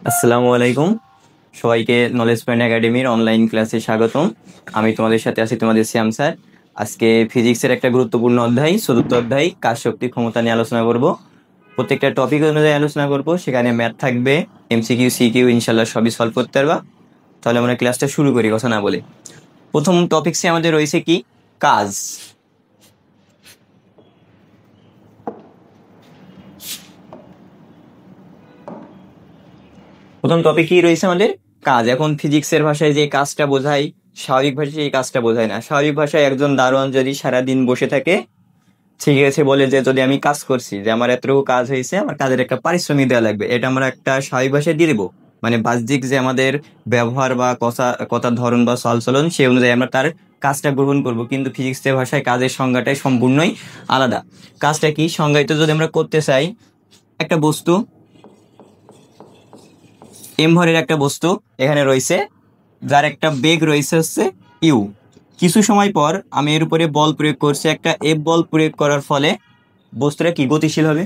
আসসালামু আলাইকুম। সবাইকে নলেজ পয়েন্ট একাডেমির অনলাইন ক্লাসে স্বাগতম। আমি তোমাদের সাথে আছি, তোমাদের শ্যাম স্যার। আজকে ফিজিক্সের একটা গুরুত্বপূর্ণ অধ্যায়, চতুর্থ অধ্যায় কাজ শক্তি ক্ষমতা নিয়ে আলোচনা করব। প্রত্যেকটা টপিক অনুযায়ী আলোচনা করব, সেখানে ম্যাথ থাকবে, এমসিকিউ সিকিউ ইনশাল্লাহ সবই সলভ করতে পারবা। তাহলে আমরা ক্লাসটা শুরু করি কথা না বলে। প্রথম টপিকসে আমাদের রয়েছে কি? কাজ। প্রথম টপিক কি রয়েছে আমাদের? কাজ। এখন ফিজিক্সের ভাষায় যে কাজটা বোঝায়, স্বাভাবিক ভাষায় এই কাজটা বোঝায় না। স্বাভাবিক ভাষায় একজন দারোয়ান যদি সারাদিন বসে থাকে, ঠিক আছে, বলে যে যদি আমি কাজ করছি, যে আমার এতটুকু কাজ হয়েছে, আমার কাজের একটা পারিশ্রমিক দেওয়া লাগবে, এটা আমরা একটা স্বাভাবিক ভাষায় দিয়ে দেবো। মানে বাহ্যিক যে আমাদের ব্যবহার বা কথার ধরন বা চালচলন, সেই অনুযায়ী আমরা তার কাজটা গ্রহণ করব। কিন্তু ফিজিক্সের ভাষায় কাজের সংজ্ঞাটাই সম্পূর্ণই আলাদা। কাজটা কি সংজ্ঞায়িত যদি আমরা করতে চাই, একটা বস্তু এম ভরের একটা বস্তু এখানে রয়েছে, যার একটা বেগ রয়েছে হচ্ছে ইউ। কিছু সময় পর আমি এর উপরে বল প্রয়োগ করছি, একটা এফ বল প্রয়োগ করার ফলে বস্তুটা কি গতিশীল হবে।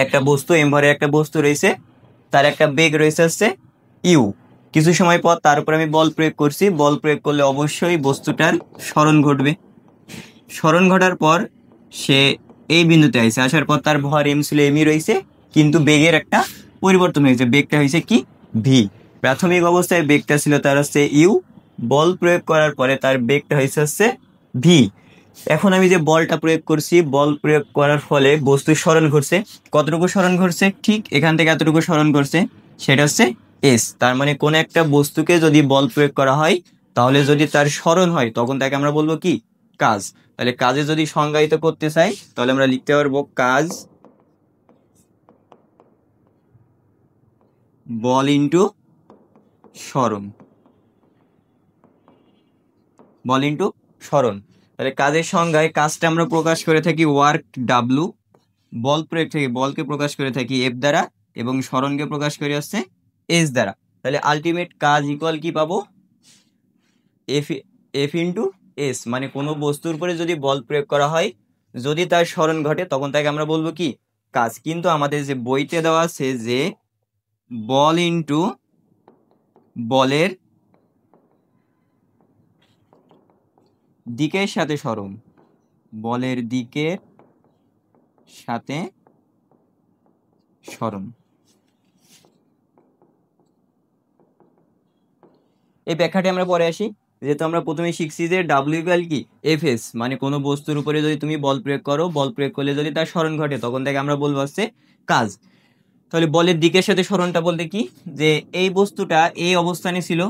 একটা বস্তু এম ভরের একটা বস্তু রয়েছে, তার একটা বেগ রয়েছে হচ্ছে ইউ। কিছু সময় পর তার উপর আমি বল প্রয়োগ করছি, বল প্রয়োগ করলে অবশ্যই বস্তুটার স্মরণ ঘটবে। স্মরণ ঘটার পর সে এই বিন্দুতে আসে, আসার পর তার ভর এম ছিল, এমই রয়েছে, কিন্তু বেগের একটা পরিবর্তন হয়েছে, বেগটা হয়েছে কি? ভি। প্রাথমিক অবস্থায় বেগটা ছিল তার হচ্ছে ইউ, বল প্রয়োগ করার পরে তার বেগটা হচ্ছে ভি। এখন আমি যে বলটা প্রয়োগ করছি, বল প্রয়োগ করার ফলে বস্তুর স্মরণ ঘটছে। কতটুকু স্মরণ ঘটছে? ঠিক এখান থেকে এতটুকু স্মরণ ঘটছে, সেটা হচ্ছে এস। তার মানে কোন একটা বস্তুকে যদি বল প্রয়োগ করা হয়, তাহলে যদি তার স্মরণ হয়, তখন তাকে আমরা বলবো কি? কাজ। তাহলে কাজে যদি সংজ্ঞায়িত করতে চাই, তাহলে আমরা লিখতে পারবো কাজ বল ইন্টু স্মরণ। বল ইন্টু স্মরণ। তাহলে কাজের সংজ্ঞায় কাজটা আমরা প্রকাশ করে থাকি ওয়ার্ক ডাব্লু, বল প্রয়োগ থেকে বলকে প্রকাশ করে থাকি এফ দ্বারা, এবং স্মরণকে প্রকাশ করে আসছে এস দ্বারা। তাহলে আলটিমেট কাজ ইকুয়াল কি পাবো? F F into S. মানে কোনো বস্তুর উপরে যদি বল প্রয়োগ করা হয়, যদি তার স্মরণ ঘটে, তখন তাকে আমরা বলবো কি? কাজ। কিন্তু আমাদের যে বইতে দেওয়া আছে যে বল ইন্টু বলের দিকের সাথে স্মরণ, বলের দিকের সাথে স্মরণ, এই ব্যাখ্যাটি আমরা পরে আসি। যেহেতু আমরা প্রথমে শিখছি যে ডাব্লিউ ইকুয়াল কি? F S. মানে কোনো বস্তুর উপরে যদি তুমি বল প্রয়োগ করো, বল প্রয়োগ করলে যদি তার স্মরণ ঘটে, তখন তাকে আমরা বলবো হচ্ছে কাজ। তাহলে বলের দিকের সাথে স্মরণটা বলতে কি? যে এই বস্তুটা এই অবস্থানে ছিল,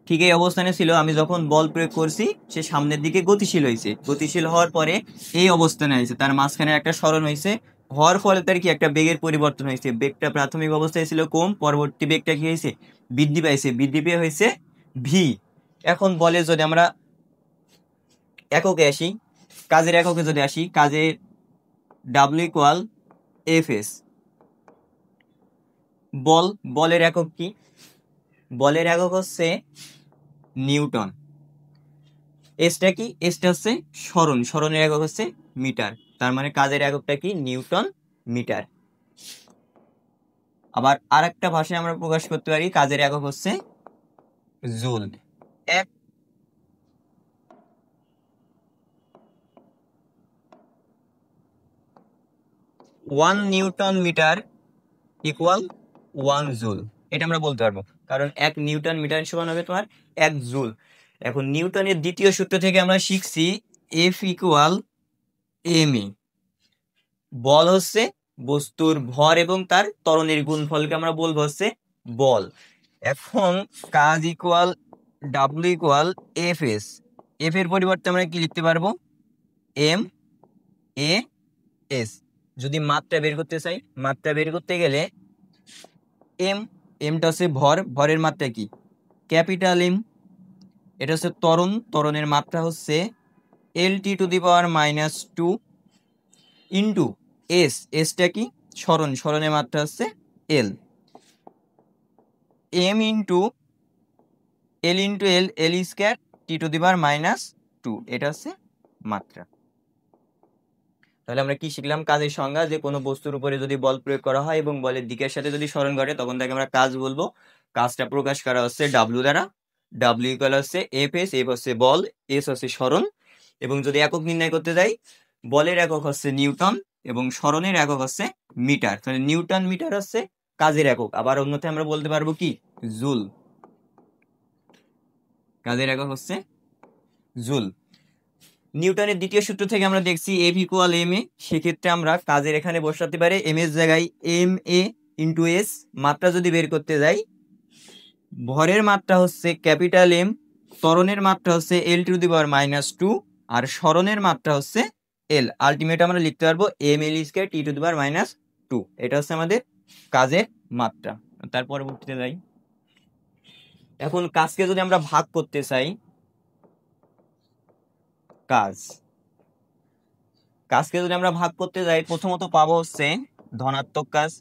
ঠিক এই অবস্থানে ছিল, আমি যখন বল প্রয়োগ করছি সে সামনের দিকে গতিশীল হয়েছে, গতিশীল হওয়ার পরে এই অবস্থানে হয়েছে, তার মাঝখানে একটা স্মরণ হয়েছে, হওয়ার ফলে তার কি একটা বেগের পরিবর্তন হয়েছে। বেগটা প্রাথমিক অবস্থায় ছিল কম, পরবর্তী বেগটা কি হয়েছে? বৃদ্ধি পাইছে, বৃদ্ধি পেয়ে হয়েছে ভি। এখন বলে যদি আমরা এককে আসি, কাজের এককে যদি আসি, কাজের ডাব্লিউ ইকুয়াল এফ এস। বলের একক কি? বলের একক হচ্ছে নিউটন। এসটা কি? এসটা হচ্ছে স্মরণ, স্মরণের একক হচ্ছে মিটার। তার মানে কাজের এককটা কি? Newton metre. আবার আরেকটা ভাষায় আমরা প্রকাশ করতে পারি, কাজের একক হচ্ছে জুল। এক 1 নিউটন মিটার ইকুয়াল 1 জুল। এটা আমরা বলতে পারবো, কারণ 1 নিউটন মিটার সমান হবে তোমার 1 জুল। এখন নিউটনের দ্বিতীয় সূত্র থেকে আমরা শিখছি এফ ইকুয়াল এম ই। বল হচ্ছে বস্তুর ভর এবং তার ত্বরণের গুণফলকে আমরা বলবো হচ্ছে বল। এখন কাজ equal W equal F S. F এর পরিবর্তে আমরা কি লিখতে পারবো? M A S. যদি মাত্রা বের করতে চাই, মাত্রা বের করতে গেলে এম, এমটা হচ্ছে ভর, ভরের মাত্রা কি? Capital M. এটা হচ্ছে ত্বরণ, ত্বরণের মাত্রা হচ্ছে LT⁻², ইন্টু এস, এসটা কি? স্মরণ, স্মরণের মাত্রা হচ্ছে এল। M into L into L, এল স্কয়ার T⁻², এটা হচ্ছে মাত্রা। তাহলে আমরা কি শিখলাম? কাজের সংজ্ঞা, যে কোনো বস্তুর উপরে যদি বল প্রয়োগ করা হয় এবং বলের দিকের সাথে যদি সরণ ঘটে তখন তাকে আমরা কাজ বলবো। কাজটা প্রকাশ করা হচ্ছে ডাব্লিউ দ্বারা। ডাব্লিউ ইকুয়াল হচ্ছে এফ এস, এফ হচ্ছে বল, এস হচ্ছে সরণ। এবং যদি একক নির্ণয় করতে যাই, বলের একক হচ্ছে নিউটন এবং সরণের একক হচ্ছে মিটার। তাহলে নিউটন মিটার হচ্ছে কাজের একক। আবার অন্যথায় আমরা বলতে পারবো কি? জুল। কাজের একক হচ্ছে জুল। নিউটনের দ্বিতীয় সূত্র থেকে আমরা দেখছি এফ ইকুয়াল এম এ। সেক্ষেত্রে আমরা কাজের এখানে বসাতে পারি এম এর জায়গায় এম এ ইন্টু এস। মাত্রা যদি বের করতে যাই, ভরের মাত্রা হচ্ছে ক্যাপিটাল এম, ত্বরণের মাত্রা হচ্ছে এল টু দি পাওয়ার -2, আর সরণের মাত্রা হচ্ছে এল। আলটিমেট আমরা লিখতে পারবো M L square T to the power -2। এটা হচ্ছে আমাদের কাজের মাত্রা। তার পরবর্তীতে যাই। এখন কাজকে যদি আমরা ভাগ করতে চাই, কাজকে যদি আমরা ভাগ করতে যাই, প্রথমত পাবো হচ্ছে ধনাত্মক কাজ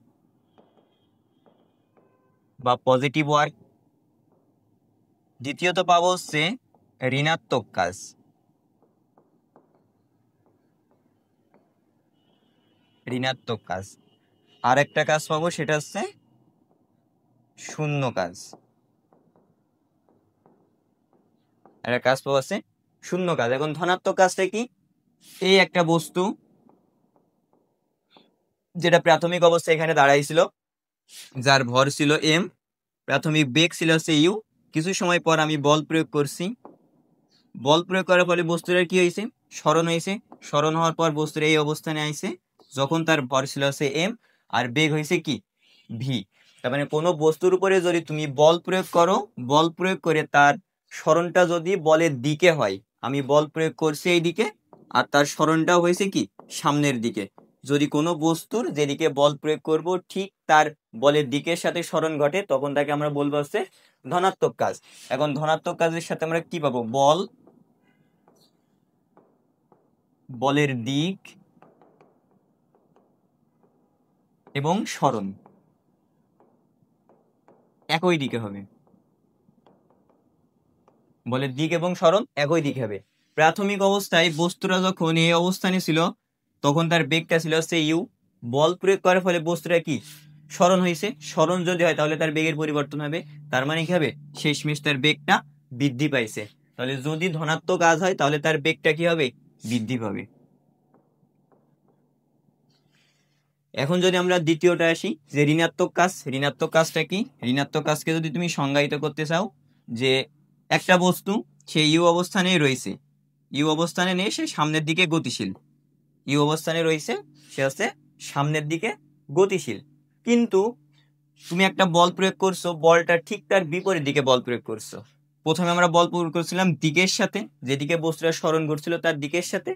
বা পজিটিভ ওয়ার্ক। দ্বিতীয়ত পাবো হচ্ছে ঋণাত্মক কাজ। আর একটা কাজ পাবো, সেটা হচ্ছে শূন্য কাজ। একটা কাজ পাবো আছে শূন্য কাজ। এখন ধনাত্মক কাজটা কি? এই একটা বস্তু যেটা প্রাথমিক অবস্থায় এখানে দাঁড়াইছিল, যার ভর ছিল এম, প্রাথমিক বেগ ছিল হচ্ছে ইউ। কিছু সময় পর আমি বল প্রয়োগ করছি। বল প্রয়োগ করার ফলে বস্তুটা কি হয়েছে? সরণ হয়েছে। সরণ হওয়ার পর বস্তুর এই অবস্থানে আইছে যখন তার ভর ছিল হচ্ছে এম আর বেগ হয়েছে কি? ভি। তার মানে কোনো বস্তুর উপরে যদি তুমি বল প্রয়োগ করো, বল প্রয়োগ করে তার সরণটা যদি বলের দিকে হয়, আমি বল প্রয়োগ করছি এই দিকে আর তার সরণটাও হয়েছে কি? সামনের দিকে। যদি কোনো বস্তুর যেদিকে বল প্রয়োগ করব ঠিক তার বলের দিকের সাথে সরণ ঘটে, তখন তাকে আমরা বলবো হচ্ছে ধনাত্মক কাজ। এখন ধনাত্মক কাজের সাথে আমরা কি পাবো? বলের দিক এবং সরণ একই দিকে হবে। বলের দিক এবং সরণ একই দিকে হবে। প্রাথমিক অবস্থায় বস্তুটা যখন এই অবস্থানে ছিল তখন তার বেগটা ছিল হচ্ছে ইউ। বল প্রয়োগ করার ফলে বস্তুটা কি? সরণ হয়েছে। সরণ যদি হয় তাহলে তার বেগের পরিবর্তন হবে। তার মানে কি হবে? শেষমেশ তার বেগটা বৃদ্ধি পাইছে। তাহলে যদি ধনাত্মক কাজ হয় তাহলে তার বেগটা কি হবে? বৃদ্ধি পাবে। এখন যদি আমরা দ্বিতীয়টা আসি, যে ঋণাত্মক কাজ। ঋণাত্মক কাজটা কি? ঋণাত্মক কাজকে যদি তুমি সংজ্ঞায়িত করতে চাও, যে একটা বস্তু সে ইউ অবস্থানে রয়েছে, ইউ অবস্থানে নেই, সে সামনের দিকে গতিশীল। ইউ অবস্থানে রয়েছে, সে হচ্ছে সামনের দিকে গতিশীল, কিন্তু তুমি একটা বল প্রয়োগ করছো, বলটা ঠিক তার বিপরীত দিকে বল প্রয়োগ করছো। প্রথমে আমরা বল প্রয়োগ করছিলাম দিকের সাথে, যেদিকে বস্তুটা সরণ করছিল তার দিকের সাথে।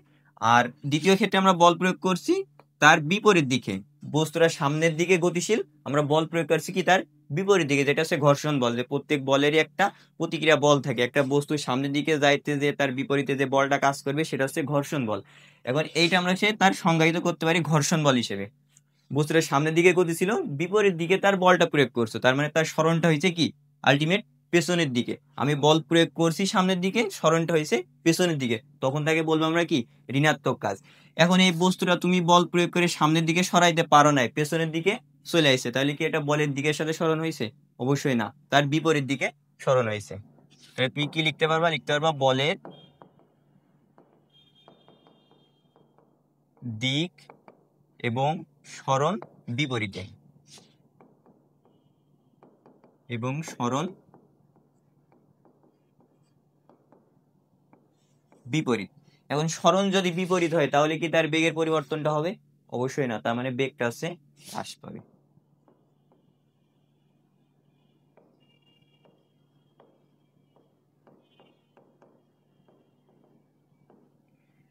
আর দ্বিতীয় ক্ষেত্রে আমরা বল প্রয়োগ করছি তার বিপরীত দিকে। বস্তুটা সামনের দিকে গতিশীল, আমরা বল প্রয়োগ করছি কি? তার বিপরীত দিকে, যেটা হচ্ছে ঘর্ষণ বল। যে প্রত্যেক বলেরই একটা প্রতিক্রিয়া বল থাকে। একটা বস্তু সামনের দিকে যাইতে যে তার বিপরীতে যে বলটা কাজ করবে সেটা হচ্ছে ঘর্ষণ বল। এখন এইটা আমরা তার সংজ্ঞায়িত করতে পারি ঘর্ষণ বল হিসেবে। বস্তুটা সামনের দিকে গতি ছিল, বিপরীত দিকে তার বলটা প্রয়োগ করছো, তার মানে তার সরণটা হয়েছে কি? আলটিমেট পেছনের দিকে। আমি বল প্রয়োগ করছি সামনের দিকে, সরণটা হয়েছে পেছনের দিকে, তখন তাকে বলবো আমরা কি? ঋণাত্মক কাজ। এখন এই বস্তুটা তুমি বল প্রয়োগ করে সামনের দিকে সরাইতে পারো নাই, পেছনের দিকে চলে আসছে, তাহলে কি এটা বলের দিকের সাথে সরণ হয়েছে? অবশ্যই না, তার বিপরীত দিকে সরণ হয়েছে। তাহলে তুমি কি লিখতে পারবা? লিখতে পারবা বলের দিক এবং সরণ বিপরীতে, এবং সরণ বিপরীত। এখন সরণ যদি বিপরীত হয় তাহলে কি তার বেগের পরিবর্তনটা হবে? অবশ্যই না, তার মানে বেগটা হচ্ছে হ্রাস পাবে।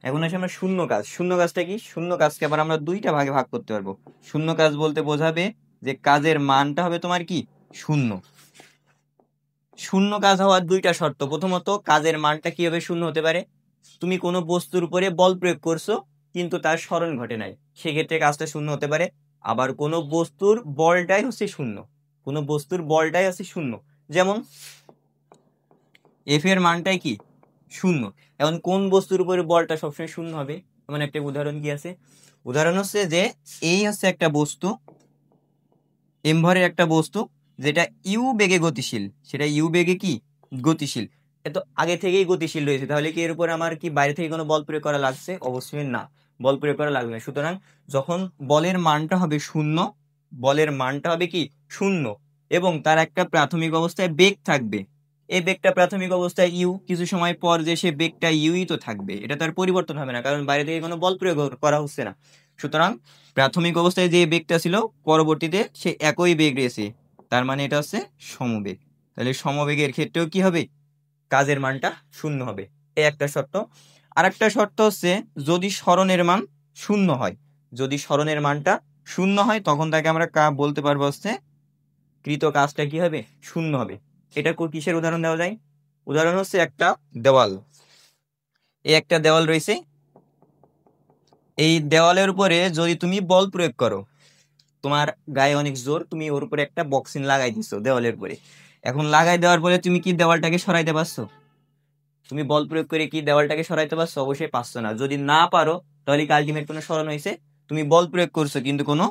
এখন আসে আমরা শূন্য কাজ। শূন্য কাজটা কি? শূন্য কাজকে আবার আমরা দুইটা ভাগে ভাগ করতে পারবো। শূন্য কাজ বলতে বোঝাবে যে কাজের মানটা হবে তোমার কি? শূন্য। শূন্য কাজ হওয়ার দুইটা শর্ত। প্রথমত, কাজের মানটা কিভাবে শূন্য হতে পারে? তুমি কোনো বস্তুর উপরে বল প্রয়োগ করছো কিন্তু তার সরণ ঘটে নাই, সেক্ষেত্রে কাজটা শূন্য হতে পারে। আবার কোনো বস্তুর বলটাই হচ্ছে শূন্য, কোনো বস্তুর বলটাই হচ্ছে শূন্য, যেমন এফ এর মানটাই কি? শূন্য। এখন কোন বস্তুর উপরে বলটা সবসময় শূন্য হবে? এমন একটা উদাহরণ কি আছে, উদাহরণ হচ্ছে যে এই হচ্ছে একটা বস্তু, এম ভরের একটা বস্তু যেটা ইউ বেগে গতিশীল, সেটা ইউ বেগে কি গতিশীল, এ তো আগে থেকেই গতিশীল রয়েছে, তাহলে কি এর উপর আমার কি বাইরে থেকে কোনো বল প্রয়োগ করা লাগছে? অবশ্যই না, বল প্রয়োগ করা লাগবে না। সুতরাং যখন বলের মানটা হবে শূন্য, বলের মানটা হবে কি শূন্য, এবং তার একটা প্রাথমিক অবস্থায় বেগ থাকবে, এই বেগটা প্রাথমিক অবস্থায় ইউ, কিছু সময় পর যে সে বেগটা ইউই তো থাকবে, এটা তার পরিবর্তন হবে না, কারণ বাইরে থেকে কোনো বল প্রয়োগ করা হচ্ছে না। সুতরাং প্রাথমিক অবস্থায় যে বেগটা ছিল পরবর্তীতে সে একই বেগ রয়েছে, তার মানে এটা হচ্ছে সমবেগ। তাহলে সমবেগের ক্ষেত্রেও কি হবে, কাজের মানটা শূন্য হবে, এই একটা শর্ত। আর একটা শর্ত হচ্ছে যদি সরণের মান শূন্য হয়, যদি সরণের মানটা শূন্য হয় তখন তাকে আমরা বলতে পারবো হচ্ছে কৃত কাজটা কি হবে, শূন্য হবে। এটা কিসের উদাহরণ দেওয়া যায়? উদাহরণ হচ্ছে একটা দেওয়াল, এই একটা দেওয়াল রয়েছে, এই দেওয়ালের উপরে যদি তুমি বল প্রয়োগ করো, তোমার গায়ে অনেক জোর, তুমি ওর উপরে একটা বক্সিং লাগাই দিছো দেওয়ালের উপরে, এখন লাগাই দেওয়ার পরে তুমি কি দেওয়ালটাকে সরাইতে পারছো? তুমি বল প্রয়োগ করে কি দেওয়ালটাকে সরাইতে পারছো? অবশ্যই পারছো না। যদি না পারো তাহলে কি আলটিমেট কোনো সরণ হয়েছে? তুমি বল প্রয়োগ করছো কিন্তু কোনো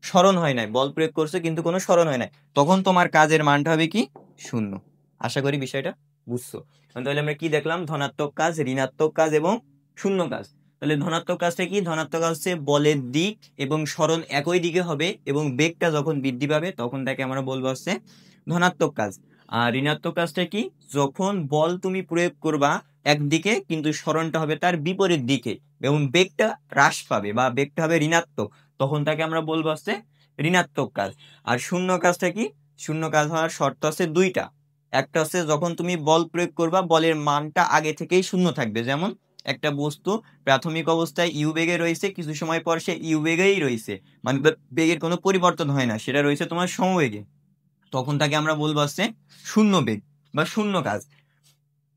সরণ হয় নাই, বল প্রয়োগ করছো কিন্তু কোনো সরণ হয় নাই, তখন তোমার কাজের মানটা হবে কি শূন্য। আশা করি বিষয়টা বুঝছো। তাহলে আমরা কি দেখলাম, ধনাত্মক কাজ, ঋণাত্মক কাজ এবং শূন্য কাজ। তাহলে ধনাত্মক কাজটা কি? ধনাত্মক কাজ হচ্ছে বলের দিক এবং সরণ একই দিকে হবে এবং বেগটা যখন বৃদ্ধি পাবে তখন তাকে আমরা বলবো হচ্ছে ধনাত্মক কাজ। আর ঋণাত্মক কাজটা কি? যখন বল তুমি প্রয়োগ করবা একদিকে কিন্তু সরণটা হবে তার বিপরীত দিকে এবং বেগটা হ্রাস পাবে বা বেগটা হবে ঋণাত্মক, তখন তাকে আমরা বলবো হচ্ছে ঋণাত্মক কাজ। আর শূন্য কাজটা কি? শূন্য কাজ হওয়ার শর্ত আছে দুইটা, একটা হচ্ছে যখন তুমি বল প্রয়োগ করবা বলের মানটা আগে থেকেই শূন্য থাকবে, যেমন একটা বস্তু প্রাথমিক অবস্থায় ইউ বেগে রয়েছে, কিছু সময় পর সে ইউ বেগেই রয়েছে, মানে বেগের কোনো পরিবর্তন হয় না, সেটা রয়েছে তোমার সমবেগে, তখন তাকে আমরা বলবো হচ্ছে শূন্য বেগ বা শূন্য কাজ।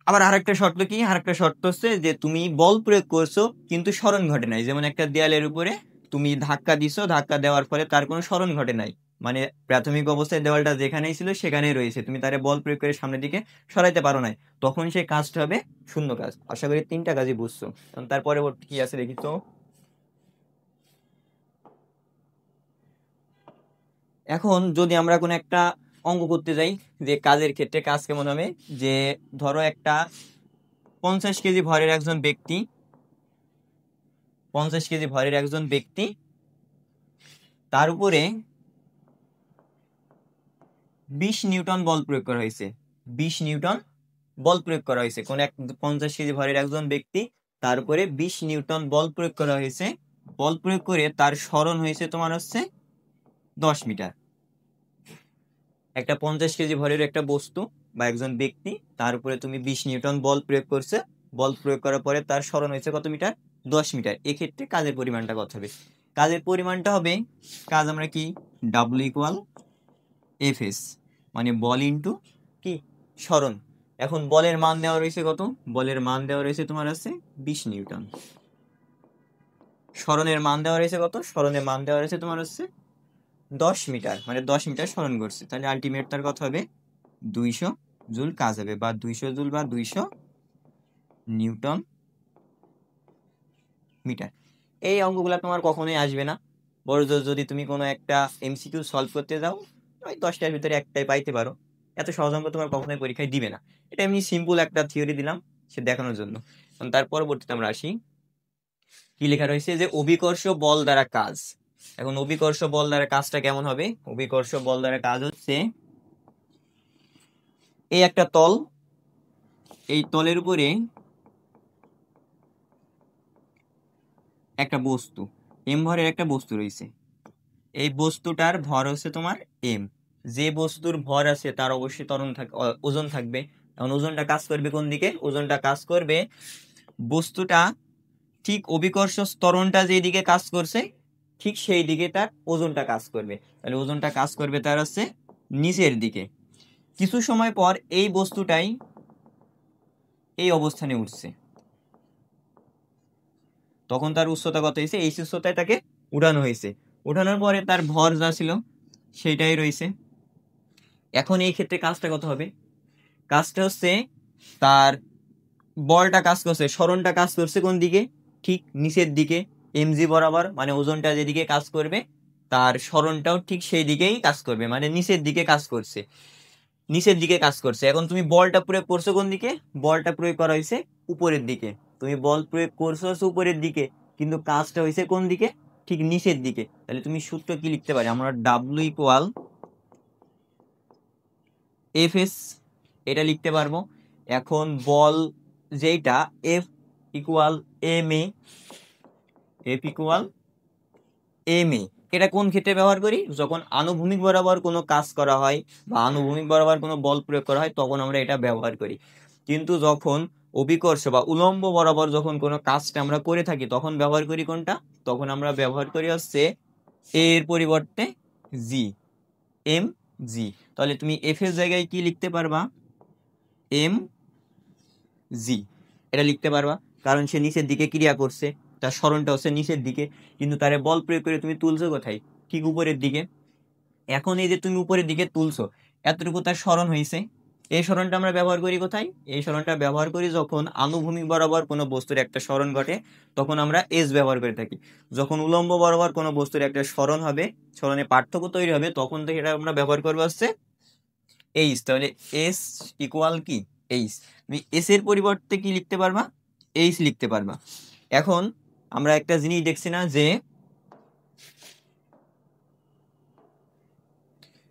আবার আরেকটা শর্ত কি? আরেকটা শর্ত হচ্ছে যে তুমি বল প্রয়োগ করছো কিন্তু সরণ ঘটে নাই, যেমন একটা দেয়ালের উপরে তুমি ধাক্কা দিছো, ধাক্কা দেওয়ার ফলে তার কোনো সরণ ঘটে নাই, মানে প্রাথমিক অবস্থায় দেওয়ালটা যেখানেই ছিল সেখানেই রয়েছে, তুমি তারে বল প্রয়োগ করে সামনের দিকে সরাইতে পারো নাই, তখন সেই কাজটা হবে শূন্য কাজ। আশা করি তিনটা কাজই বুঝছো। তারপরে কি আছে দেখি তো। এখন যদি আমরা কোনো একটা অঙ্ক করতে যাই, যে কাজের ক্ষেত্রে কাজ কেমন হবে, যে ধরো একটা 50 কেজি ভরের একজন ব্যক্তি, 50 কেজি ভরের একজন ব্যক্তি, তার উপরে 20 নিউটন বল প্রয়োগ করা হয়েছে, 20 নিউটন বল প্রয়োগ করা হয়েছে, কোন এক 50 কেজি ভরের একজন ব্যক্তি, তার উপরে 20 নিউটন বল প্রয়োগ করা হয়েছে, বল প্রয়োগ করে তার সরণ হয়েছে তোমার হচ্ছে 10 মিটার। একটা 50 কেজি ভরের একটা বস্তু বা একজন ব্যক্তি, তার উপরে তুমি 20 নিউটন বল প্রয়োগ করছে, বল প্রয়োগ করার পরে তার সরণ হয়েছে কত মিটার? 10 মিটার। এক্ষেত্রে কাজের পরিমাণটা কত হবে? কাজের পরিমাণটা হবে, কাজ আমরা কি ডাব্লিউ ইকুয়াল এফ এস, মানে বল ইন্টু কি সরণ। এখন বলের মান দেওয়া রয়েছে কত? বলের মান দেওয়া রয়েছে তোমার আছে 20 নিউটন। সরণের মান দেওয়া রয়েছে কত? সরণের মান দেওয়া রয়েছে তোমার হচ্ছে 10 মিটার, মানে 10 মিটার সরণ করছে, তাহলে আলটিমেট তার কত হবে? 200 জুল কাজ হবে, বা 200 জুল বা 200 নিউটন মিটার। এই অঙ্কগুলো তোমার কখনোই আসবে না, বড় জোর যদি তুমি কোনো একটা এমসিকিউ সলভ করতে যাও ওই 10টার ভিতরে একটাই পাইতে পারো, এত সহজ অঙ্ক তোমার কখনোই পরীক্ষায় দিবে না। এটা এমনি সিম্পল একটা থিওরি দিলাম সে দেখানোর জন্য। তার পরবর্তীতে আমরা আসি, কি লেখা রয়েছে যে অভিকর্ষ বল দ্বারা কাজ। এখন অভিকর্ষ বল দ্বারা কাজটা কেমন হবে? অভিকর্ষ বল দ্বারা কাজ হচ্ছে এই একটা তল, এই তলের উপরে একটা বস্তু, এম ভরের একটা বস্তু রয়েছে, এই বস্তুটার ভর হচ্ছে তোমার এম, যে বস্তুর ভর আছে তার অবশ্যই ত্বরণ ওজন থাকবে। এখন ওজনটা কাজ করবে কোন দিকে? ওজনটা কাজ করবে বস্তুটা ঠিক অভিকর্ষ ত্বরণটা যেদিকে কাজ করছে ঠিক সেই দিকে তার ওজনটা কাজ করবে, তাহলে ওজনটা কাজ করবে তার হচ্ছে নিচের দিকে। কিছু সময় পর এই বস্তুটাই এই অবস্থানে উঠছে, তখন তার উচ্চতা কত হয়েছে? এই উচ্চতায় তাকে উঠানো হয়েছে, উঠানোর পরে তার ভর যা ছিল সেটাই রয়েছে। এখন এই ক্ষেত্রে কাজটা কত হবে? কাজটা হচ্ছে তার বলটা কাজ করছে, সরণটা কাজ করছে কোন দিকে? ঠিক নিচের দিকে এমজি বরাবর, মানে ওজনটা যেদিকে কাজ করবে তার সরণটাও ঠিক সেই দিকেই কাজ করবে, মানে নিচের দিকে কাজ করছে, নিচের দিকে কাজ করছে। এখন তুমি বলটা প্রয়োগ করছো কোন দিকে? বলটা প্রয়োগ করা হয়েছে উপরের দিকে। তুমি বল প্রয়োগ করছো হচ্ছে উপরের দিকে, কিন্তু কাজটা হয়েছে কোন দিকে? ঠিক নিচের দিকে। তাহলে তুমি সূত্র কি লিখতে পারি? আমরা ডাব্লিউ ইকুয়াল এফ এস, এটা লিখতে পারবো। এখন বল যেটা F equal M A, F equal M A, এটা কোন ক্ষেত্রে ব্যবহার করি? যখন আনুভূমিক বরাবর কোনো কাজ করা হয় বা আনুভূমিক বরাবর কোনো বল প্রয়োগ করা হয় তখন আমরা এটা ব্যবহার করি। কিন্তু যখন অভিকর্ষ বা উলম্ব বরাবর যখন কোনো কাজটা আমরা করে থাকি তখন ব্যবহার করি কোনটা? তখন আমরা ব্যবহার করি হচ্ছে এর পরিবর্তে জি, এম জি। তাহলে তুমি এফ এর জায়গায় কি লিখতে পারবা? এম জি, এটা লিখতে পারবা, কারণ সে নিচের দিকে ক্রিয়া করছে, তার সরণটা হচ্ছে নিচের দিকে, কিন্তু তারে বল প্রয়োগ করে তুমি তুলছো কোথায়? ঠিক উপরের দিকে। এখন এই যে তুমি উপরের দিকে তুলছো, এতটুকু তার সরণ হয়েছে। এই সরণটা আমরা ব্যবহার করি কোথায়? এই সরণটা ব্যবহার করি যখন আনুভূমিক বরাবর কোনো বস্তুর একটা সরণ ঘটে, তখন আমরা এস ব্যবহার করে থাকি। যখন উলম্ব বরাবর কোনো বস্তুর একটা সরণ হবে, সরণে পার্থক্য তৈরি হবে, তখন তো এটা আমরা ব্যবহার করবো হচ্ছে এইচ। তাহলে এস ইকুয়াল কি? এইচ। তুমি এস এর পরিবর্তে কি লিখতে পারবা? এইচ লিখতে পারবা। এখন আমরা একটা জিনিস দেখছি না, যে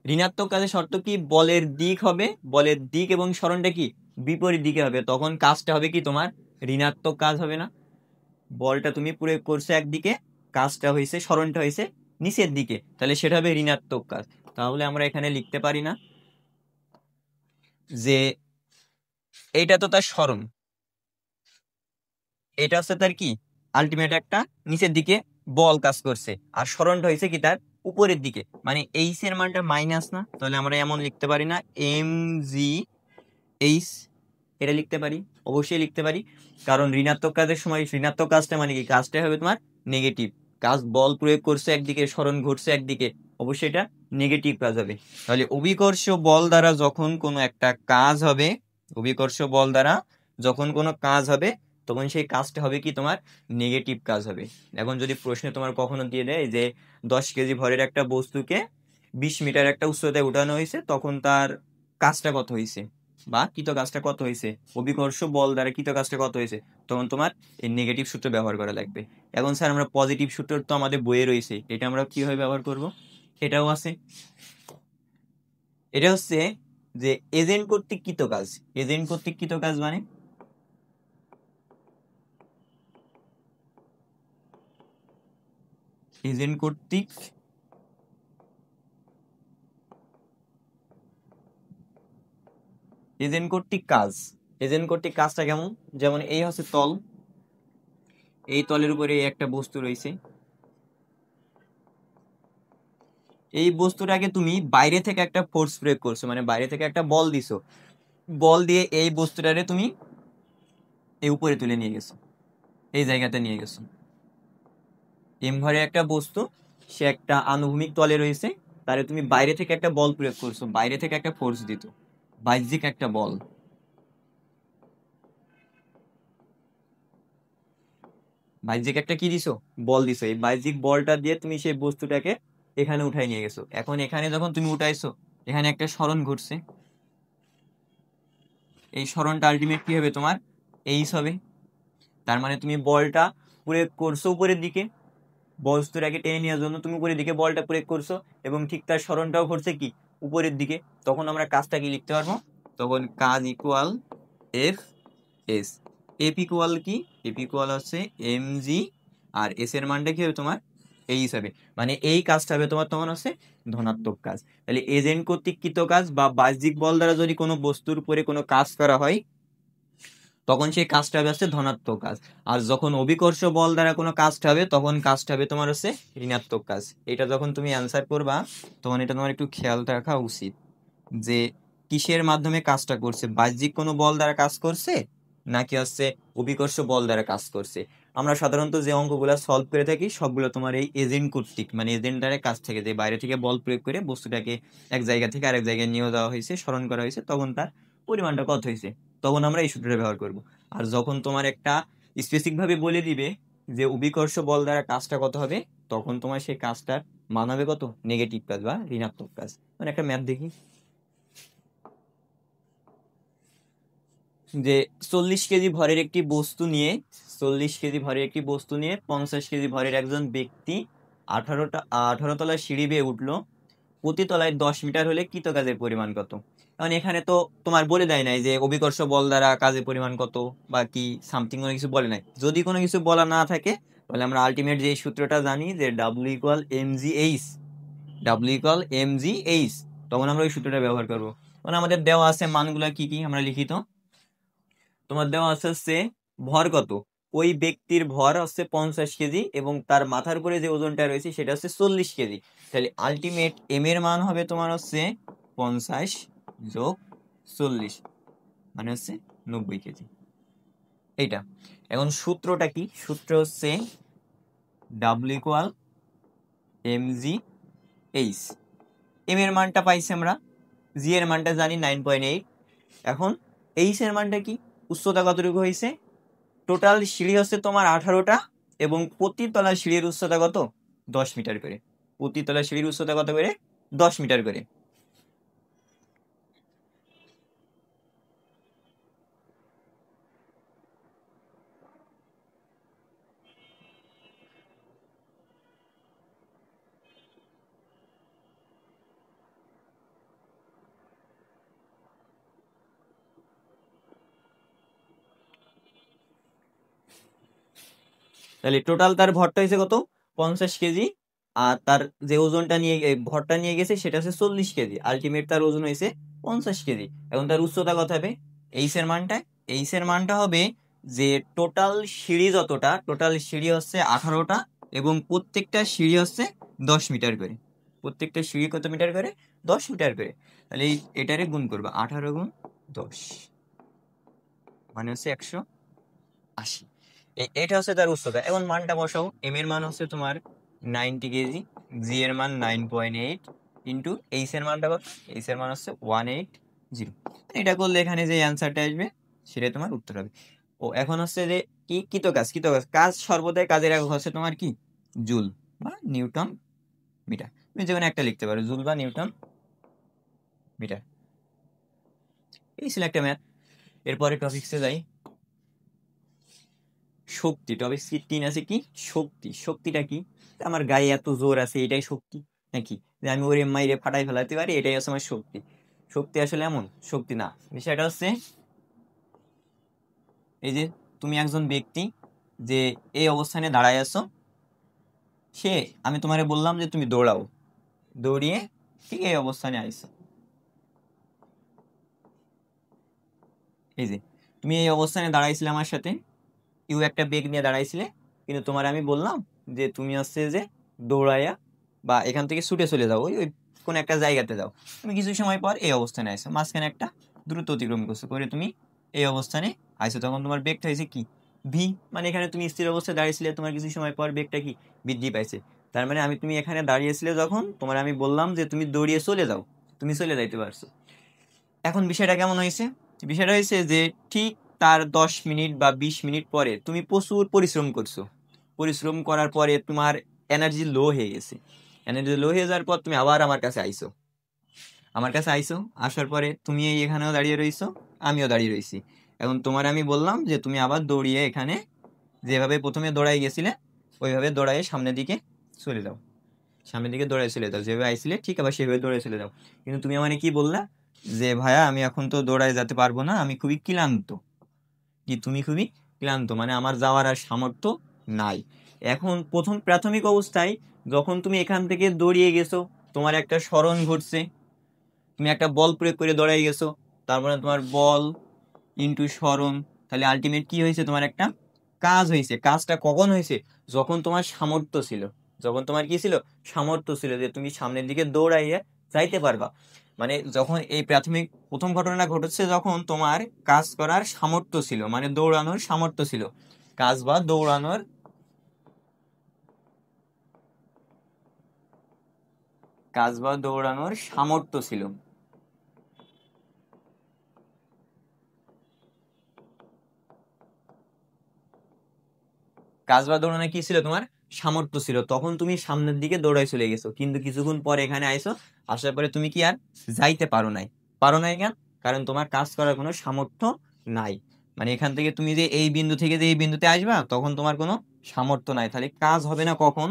ঋণাত্মক কাজের শর্ত কি? বলের দিক হবে, বলের দিক এবং সরণটা কি বিপরীত দিকে হবে, তখন কাজটা হবে কি তোমার? ঋণাত্মক কাজ হবে না? বলটা তুমি প্রয়োগ করছো একদিকে, কাজটা হয়েছে, সরণটা হয়েছে নিচের দিকে, তাহলে সেটা হবে ঋণাত্মক কাজ। তাহলে আমরা এখানে লিখতে পারি না যে এইটা তো তার সরণ, এটা হচ্ছে তার কি আলটিমেট একটা নিচের দিকে বল কাজ করছে, আর সরণটা হয়েছে কি তার উপরের দিকে, মানে এইচ এর মানটা মাইনাস না। তাহলে আমরা এমন লিখতে পারি না এম জি এইচ, এটা লিখতে পারি? অবশ্যই লিখতে পারি, কারণ ঋণাত্মক কাজের সময় ঋণাত্মক কাজটা মানে কি? কাজটা হবে তোমার নেগেটিভ কাজ, বল প্রয়োগ করছে একদিকে, সরণ ঘটছে একদিকে, অবশ্যই এটা নেগেটিভ কাজ হবে। তাহলে অভিকর্ষ বল দ্বারা যখন কোনো একটা কাজ হবে, অভিকর্ষ বল দ্বারা যখন কোনো কাজ হবে, তখন সেই কাজটা হবে কি তোমার? নেগেটিভ কাজ হবে। এখন যদি প্রশ্নে তোমার কখনো দিয়ে দেয় যে 10 কেজি ভরের একটা বস্তুকে 20 মিটার একটা উচ্চতায় উঠানো হয়েছে, তখন তার কাজটা কত হয়েছে বা কৃত কাজটা কত হয়েছে, অভিকর্ষ বল দ্বারা কৃত কাজটা কত হয়েছে, তখন তোমার এই নেগেটিভ সূত্র ব্যবহার করা লাগবে। এখন স্যার আমরা পজিটিভ সূত্র তো আমাদের বইয়ে রয়েছে, এটা আমরা কিভাবে ব্যবহার করব? এটাও আছে। এটা হচ্ছে যে এজেন্ট কর্তৃক কৃত কাজ। এজেন্ট কর্তৃক কৃত কাজ মানে এজেন্ট কর্তৃক এজেন্ট কর্তৃক কাজ। এজেন্ট কর্তৃক কাজটা কেমন? যেমন এই হচ্ছে তল, এই তলের উপরে একটা বস্তু রয়েছে, এই বস্তুটাকে তুমি বাইরে থেকে একটা ফোর্স প্রয়োগ করছো, মানে বাইরে থেকে একটা বল দিছো, বল দিয়ে এই বস্তুটারে তুমি এই উপরে তুলে নিয়ে গেছো, এই জায়গাতে নিয়ে গেছো। এম ভরে একটা বস্তু, সে একটা আনুভূমিক তলে রয়েছে, তারে তুমি বাইরে থেকে একটা বল প্রয়োগ করছো, বাইরে থেকে একটা ফোর্স দিত, বাহ্যিক একটা বল, বাহ্যিক একটা কি দিছো? বল দিছো। এই বাহ্যিক বলটা দিয়ে তুমি সেই বস্তুটাকে এখানে উঠাই নিয়ে গেছো। এখন এখানে যখন তুমি উঠাইছো, এখানে একটা সরণ ঘটছে, এই সরণটা আলটিমেট কি হবে তোমার? এইচ হবে। তার মানে তুমি বলটা প্রয়োগ করছো উপরের দিকে, বস্তুটাকে টেনে নেওয়ার জন্য তুমি উপরের দিকে বলটা প্রয়োগ করছো, এবং ঠিক তার সরণটাও ঘটছে কি উপরের দিকে। তখন আমরা কাজটা কি লিখতে পারবো? তখন কাজ equal F S. F equal কি? এফ ইকুয়াল হচ্ছে এম জি, আর এস এর মানটা কি হবে তোমার? এই হিসাবে, মানে এই কাজটা হবে তোমার তখন হচ্ছে ধনাত্মক কাজ। তাহলে এজেন্ট কর্তৃক কৃত কাজ বা বাহ্যিক বল দ্বারা যদি কোনো বস্তুর উপরে কোনো কাজ করা হয়, তখন সেই কাজটা হবে হচ্ছে ধনাত্মক কাজ। আর যখন অভিকর্ষ বল দ্বারা কোনো কাজটা হবে, তখন কাজটা হবে তোমার হচ্ছে ঋণাত্মক কাজ। এটা যখন তুমি অ্যান্সার করবা, তখন এটা তোমার একটু খেয়াল রাখা উচিত যে কিসের মাধ্যমে কাজটা করছে, বাহ্যিক কোনো বল দ্বারা কাজ করছে নাকি হচ্ছে অভিকর্ষ বল দ্বারা কাজ করছে। আমরা সাধারণত যে অঙ্কগুলো সলভ করে থাকি সবগুলো তোমার এই এজেন্ট কর্তৃক, মানে এজেন্ট দ্বারা কাজ থেকে, যে বাইরে থেকে বল প্রয়োগ করে বস্তুটাকে এক জায়গা থেকে আরেক জায়গায় নিয়ে যাওয়া হয়েছে, স্মরণ করা হয়েছে, তখন তার পরিমাণটা কত হয়েছে, তখন আমরা এই সূত্রটা ব্যবহার করব। আর যখন তোমার একটা স্পেসিফিক ভাবে বলে দিবে যে অভিকর্ষ বল দ্বারা কাজটা কত হবে, তখন তোমার সেই কাজটার মান হবে কত, নেগেটিভ কাজ বা ঋণাত্মক কাজ। মানে একটা ম্যাথ দেখি, যে 40 কেজি ভরের একটি বস্তু নিয়ে 40 কেজি ভরের একটি বস্তু নিয়ে 50 কেজি ভরের একজন ব্যক্তি 18 তলার সিঁড়ি বেয়ে উঠলো। প্রতি তলায় 10 মিটার হলে কৃত কাজের পরিমাণ কত? কারণ এখানে তো তোমার বলে দেয় নাই যে অভিকর্ষ বল দ্বারা কাজের পরিমাণ কত বা কি সামথিং, কোনো কিছু বলে নাই। যদি কোনো কিছু বলা না থাকে তাহলে আমরা আলটিমেট যে সূত্রটা জানি যে W = mgh, তখন আমরা ওই সূত্রটা ব্যবহার করবো। তখন আমাদের দেওয়া আছে মানগুলা কি কি আমরা লিখিত, তোমার দেওয়া আছে হচ্ছে ভর কত, ওই ব্যক্তির ভর হচ্ছে 50 কেজি এবং তার মাথার উপরে যে ওজনটা রয়েছে সেটা হচ্ছে 40 কেজি। তাহলে আলটিমেট এম এর মান হবে তোমার হচ্ছে 50 যোগ 40, মানে হচ্ছে 90 কেজি। এইটা এখন সূত্রটা কি, সূত্র হচ্ছে W = mgh। এম এর মানটা পাইছি আমরা, জি এর মানটা জানি 9.8। এখন এইচ এর মানটা কি, উচ্চতা কতটুকু হয়েছে, টোটাল সিঁড়ি হচ্ছে তোমার 18টা এবং প্রতি তলার সিঁড়ির উচ্চতা কত, 10 মিটার করে। প্রতি তলার সিঁড়ির উচ্চতা কত করে, 10 মিটার করে। তাহলে টোটাল তার ভরটা হয়েছে কত, 50 কেজি, আর তার যে ওজনটা নিয়ে ভরটা নিয়ে গেছে সেটা হচ্ছে 40 কেজি। আলটিমেট তার ওজন হয়েছে 50 কেজি। এখন তার উচ্চতা কত হবে, এইচ এর মানটা হবে যে টোটাল সিঁড়ি যতটা, টোটাল সিঁড়ি হচ্ছে 18টা এবং প্রত্যেকটা সিঁড়ি হচ্ছে 10 মিটার করে। প্রত্যেকটা সিঁড়ি কত মিটার করে, 10 মিটার করে। তাহলে এটারে গুণ করবে, 18 গুণ 10 মানে হচ্ছে 180। এটা হচ্ছে তার উচ্চতা। এখন মানটা বসাও, এম এর মান হচ্ছে তোমার 90 কেজি, জি এর মান 9.8 ইন্টু এইচ এর মানটা কত, এইচ এর মান হচ্ছে 180। এটা করলে এখানে যে অ্যান্সারটা আসবে সেটাই তোমার উত্তর হবে। ও এখন হচ্ছে যে কি, কৃত কাজ কাজ সর্বদাই কাজের একক হচ্ছে তোমার কি, জুল বা নিউটন মিটার। তুমি যে কোনো একটা লিখতে পারো, জুল বা নিউটন মিটার। এই ছিল একটা ম্যাথ। এরপরে টপিক্সে যাই, শক্তি। টপিক 3 আছে কি, শক্তি। শক্তিটা কি, আমার গায়ে এত জোর আছে এটাই শক্তি নাকি, যে আমি ওরে মাইরে ফাটাই ফেলাতে পারি এটাই হচ্ছে আমার শক্তি? শক্তি আসলে এমন শক্তি না। বিষয়টা হচ্ছে এই যে তুমি একজন ব্যক্তি যে এই অবস্থানে দাঁড়ায় আছো, সে আমি তোমারে বললাম যে তুমি দৌড়াও, দৌড়িয়ে ঠিক এই অবস্থানে আইছো। এই যে তুমি এই অবস্থানে দাঁড়াইছিলে আমার সাথে, ইউ একটা বেগ নিয়ে দাঁড়াইছিলে, কিন্তু তোমার আমি বললাম যে তুমি হচ্ছে যে দৌড়াইয়া বা এখান থেকে ছুটে চলে যাও, ওই ওই কোন একটা জায়গাতে যাও। তুমি কিছু সময় পর এই অবস্থানে আইছো, মাঝখানে একটা দ্রুত অতিক্রম করছো, করে তুমি এই অবস্থানে আইছো, তখন তোমার বেগটা হয়েছে কি, ভি। মানে এখানে তুমি স্থির অবস্থায় দাঁড়িয়েছিলে, তোমার কিছু সময় পর বেগটা কি, বৃদ্ধি পাইছে। তার মানে তুমি এখানে দাঁড়িয়েছিলে যখন, তোমার আমি বললাম যে তুমি দৌড়িয়ে চলে যাও, তুমি চলে যাইতে পারছো। এখন বিষয়টা কেমন হয়েছে, বিষয়টা হয়েছে যে ঠিক তার 10 মিনিট বা 20 মিনিট পরে তুমি প্রচুর পরিশ্রম করছো, পরিশ্রম করার পরে তোমার এনার্জি লো হয়ে গেছে। এনার্জি লো হয়ে যাওয়ার পর তুমি আবার আমার কাছে আইছো, আমার কাছে আইছো, আসার পরে তুমি এই এখানেও দাঁড়িয়ে রইছো, আমিও দাঁড়িয়ে রইছি। এখন তোমার আমি বললাম যে তুমি আবার দৌড়িয়ে এখানে যেভাবে প্রথমে দৌড়াই গেছিলে ওইভাবে দৌড়াইয়ে সামনের দিকে চলে যাও, সামনের দিকে দৌড়াই চলে যাও, যেভাবে আইছিলে ঠিক আবার সেভাবে দৌড়াই চলে যাও। কিন্তু তুমি মানে কি বললা, যে ভাইয়া আমি এখন তো দৌড়ায় যেতে পারবো না, আমি খুবই ক্লান্ত। কি তুমি খুবই ক্লান্ত, মানে আমার যাওয়ার আর সামর্থ্য নাই। এখন প্রথম প্রাথমিক অবস্থায় যখন তুমি এখান থেকে দৌড়িয়ে গেছো, তোমার একটা স্মরণ ঘটছে, তুমি একটা বল প্রয়োগ করে দৌড়াই গেছো, তারপরে তোমার বল ইন্টু স্মরণ, তাহলে আলটিমেট কি হয়েছে, তোমার একটা কাজ হয়েছে। কাজটা কখন হয়েছে, যখন তোমার সামর্থ্য ছিল, যখন তোমার কি ছিল, সামর্থ্য ছিল যে তুমি সামনের দিকে দৌড়াইয়ে যাইতে পারবা। মানে যখন এই প্রাথমিক প্রথম ঘটনা ঘটেছে, যখন তোমার কাজ করার সামর্থ্য ছিল, মানে দৌড়ানোর সামর্থ্য ছিল, কাজ বা দৌড়ানোর সামর্থ্য ছিল। কাজ বা দৌড়ানো কি ছিল, তোমার সামর্থ্য ছিল, তখন তুমি সামনের দিকে দৌড়াই চলে গেছো, কিন্তু কিছুক্ষণ পরে এখানে আইছো, আসার পরে তুমি কি আর যাইতে পারো নাই কেন? কারণ তোমার কাজ করার কোনো সামর্থ্য নাই। মানে এখান থেকে তুমি যে এই বিন্দু থেকে যে এই বিন্দুতে আসবা, তখন তোমার কোনো সামর্থ্য নাই। তাহলে কাজ হবে না কখন,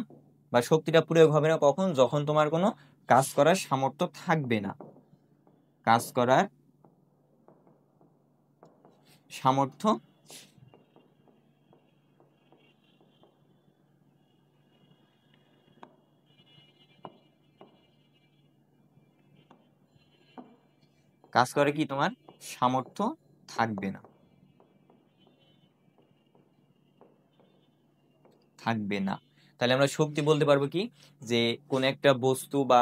বা শক্তিটা প্রয়োগ হবে না কখন? যখন তোমার কোনো কাজ করার সামর্থ্য থাকবে না। কাজ করার সামর্থ্য কাজ করে কি তোমার সামর্থ্য থাকবে না, থাকবে না। তাহলে আমরা শক্তি বলতে পারবো কি, যে কোন একটা বস্তু বা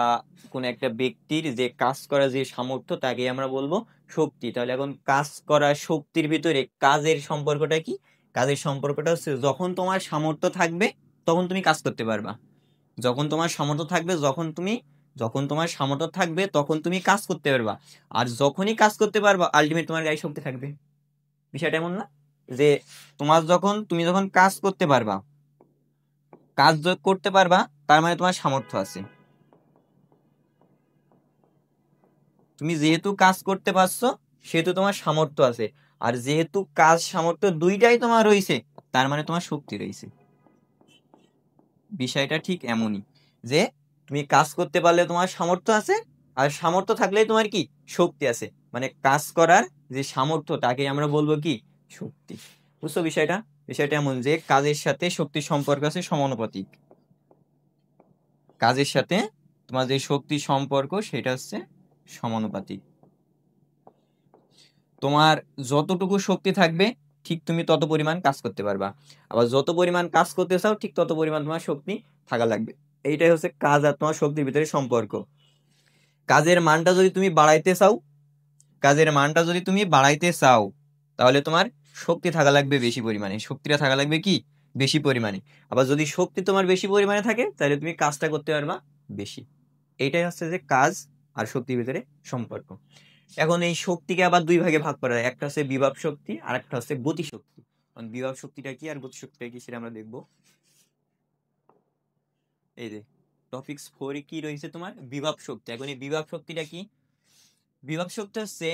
কোন একটা ব্যক্তির যে কাজ করার যে সামর্থ্য, তাকে আমরা বলবো শক্তি। তাহলে এখন কাজ করা শক্তির ভিতরে কাজের সম্পর্কটা কি? কাজের সম্পর্কটা হচ্ছে যখন তোমার সামর্থ্য থাকবে তখন তুমি কাজ করতে পারবা। যখন তোমার সামর্থ্য থাকবে, যখন তোমার সামর্থ্য থাকবে তখন তুমি কাজ করতে পারবা। আর যখনই কাজ করতে পারবা, আলটিমেট তোমার গায়ে শক্তি থাকবে। বিষয়টা এমন না যে তুমি যখন কাজ করতে পারবা, করতে পারবা, তার মানে তোমার সামর্থ্য আছে। তুমি যেহেতু কাজ করতে পারছো, সেহেতু তোমার সামর্থ্য আছে। আর যেহেতু কাজ সামর্থ্য দুইটাই তোমার রয়েছে, তার মানে তোমার শক্তি রয়েছে। বিষয়টা ঠিক এমনই, যে তুমি কাজ করতে পারলে তোমার সামর্থ্য আছে, আর সামর্থ্য থাকলেই তোমার কি শক্তি আছে। মানে কাজ করার যে সামর্থ্য, তাকে আমরা বলবো কি শক্তি। বুঝছো বিষয়টা? বিষয়টা এমন যে কাজের সাথে শক্তির সম্পর্ক আছে সমানুপাতিক। কাজের সাথে তোমার যে শক্তির সম্পর্ক, সেটা হচ্ছে সমানুপাতিক। তোমার যতটুকু শক্তি থাকবে, ঠিক তুমি তত পরিমাণ কাজ করতে পারবা। আবার যত পরিমাণ কাজ করতে চাও, ঠিক তত পরিমাণ তোমার শক্তি থাকা লাগবে। এইটাই হচ্ছে কাজ আর তোমার শক্তির ভিতরে সম্পর্ক। কাজের মানটা যদি তুমি বাড়াইতে চাও, কাজের মানটা যদি তুমি বাড়াইতে চাও, তাহলে তোমার শক্তি থাকা লাগবে বেশি পরিমাণে, শক্তিটা থাকা লাগবে কি বেশি পরিমাণে। আবার যদি শক্তি তোমার বেশি পরিমাণে থাকে, তাহলে তুমি কাজটা করতে পারবা বেশি। এইটাই হচ্ছে যে কাজ আর শক্তির ভিতরে সম্পর্ক। এখন এই শক্তিকে আবার দুই ভাগে ভাগ করা যায়, একটা হচ্ছে বিভব শক্তি আর একটা হচ্ছে গতি শক্তি। বিভব শক্তিটা কি আর গতি শক্তিটা কি, সেটা আমরা দেখবো। এই যে টপিক 4 কি রয়েছে, তোমার বিভব শক্তি। এখন এই বিভব শক্তিটা কি? বিভব শক্তি হচ্ছে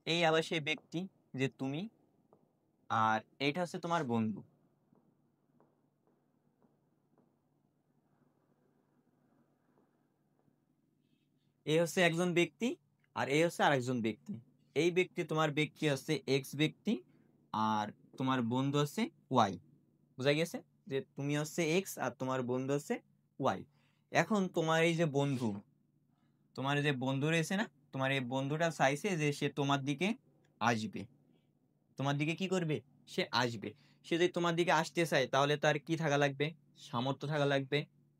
এই আবার সেই ব্যক্তি, যে তুমি, আর এইটা হচ্ছে তোমার বন্ধু। এই হচ্ছে একজন ব্যক্তি, আর এই হচ্ছে আরেকজন ব্যক্তি। এই ব্যক্তি, তোমার ব্যক্তি হচ্ছে এক্স ব্যক্তি, আর তোমার বন্ধু হচ্ছে ওয়াই। বুঝা গেছে যে তুমি হচ্ছে এক্স আর তোমার বন্ধু হচ্ছে ওয়াই। এখন তোমার এই যে বন্ধু, তোমার এই যে বন্ধু রয়েছে না, তোমার এই বন্ধুটা চাইছে যে সে তোমার দিকে আসবে। তোমার দিকে কি করবে? সে আসবে। সে যদি তোমার দিকে আসতে চায়, তাহলে তার কি থাকা লাগবে? সামর্থ্য থাকা লাগবে।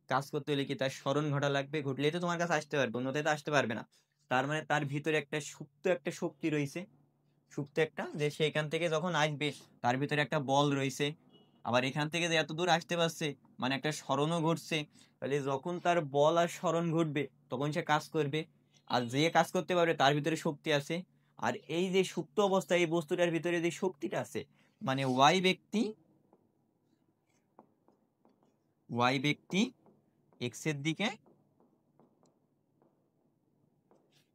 কাজ করতে হলে কি তার স্মরণ ঘটা লাগবে, ঘটলেই তো তোমার কাছে আসতে পারবে, অন্যথায় তো আসতে পারবে না। তার মানে তার ভিতরে একটা সুপ্ত একটা শক্তি রয়েছে, সুপ্ত একটা, যে সে এখান থেকে যখন আসবে, তার ভিতরে একটা বল রয়েছে। আবার এখান থেকে যে এত দূর আসতে পারছে, মানে একটা স্মরণও ঘটছে। তাহলে যখন তার বল আর স্মরণ ঘটবে, তখন সে কাজ করবে। আর যে কাজ করতে পারবে, তার ভিতরে শক্তি আছে। আর এই যে সুপ্ত অবস্থা, এই বস্তুটার ভিতরে যে শক্তিটা আছে, মানে ওয়াই ব্যক্তি এক্স এর দিকে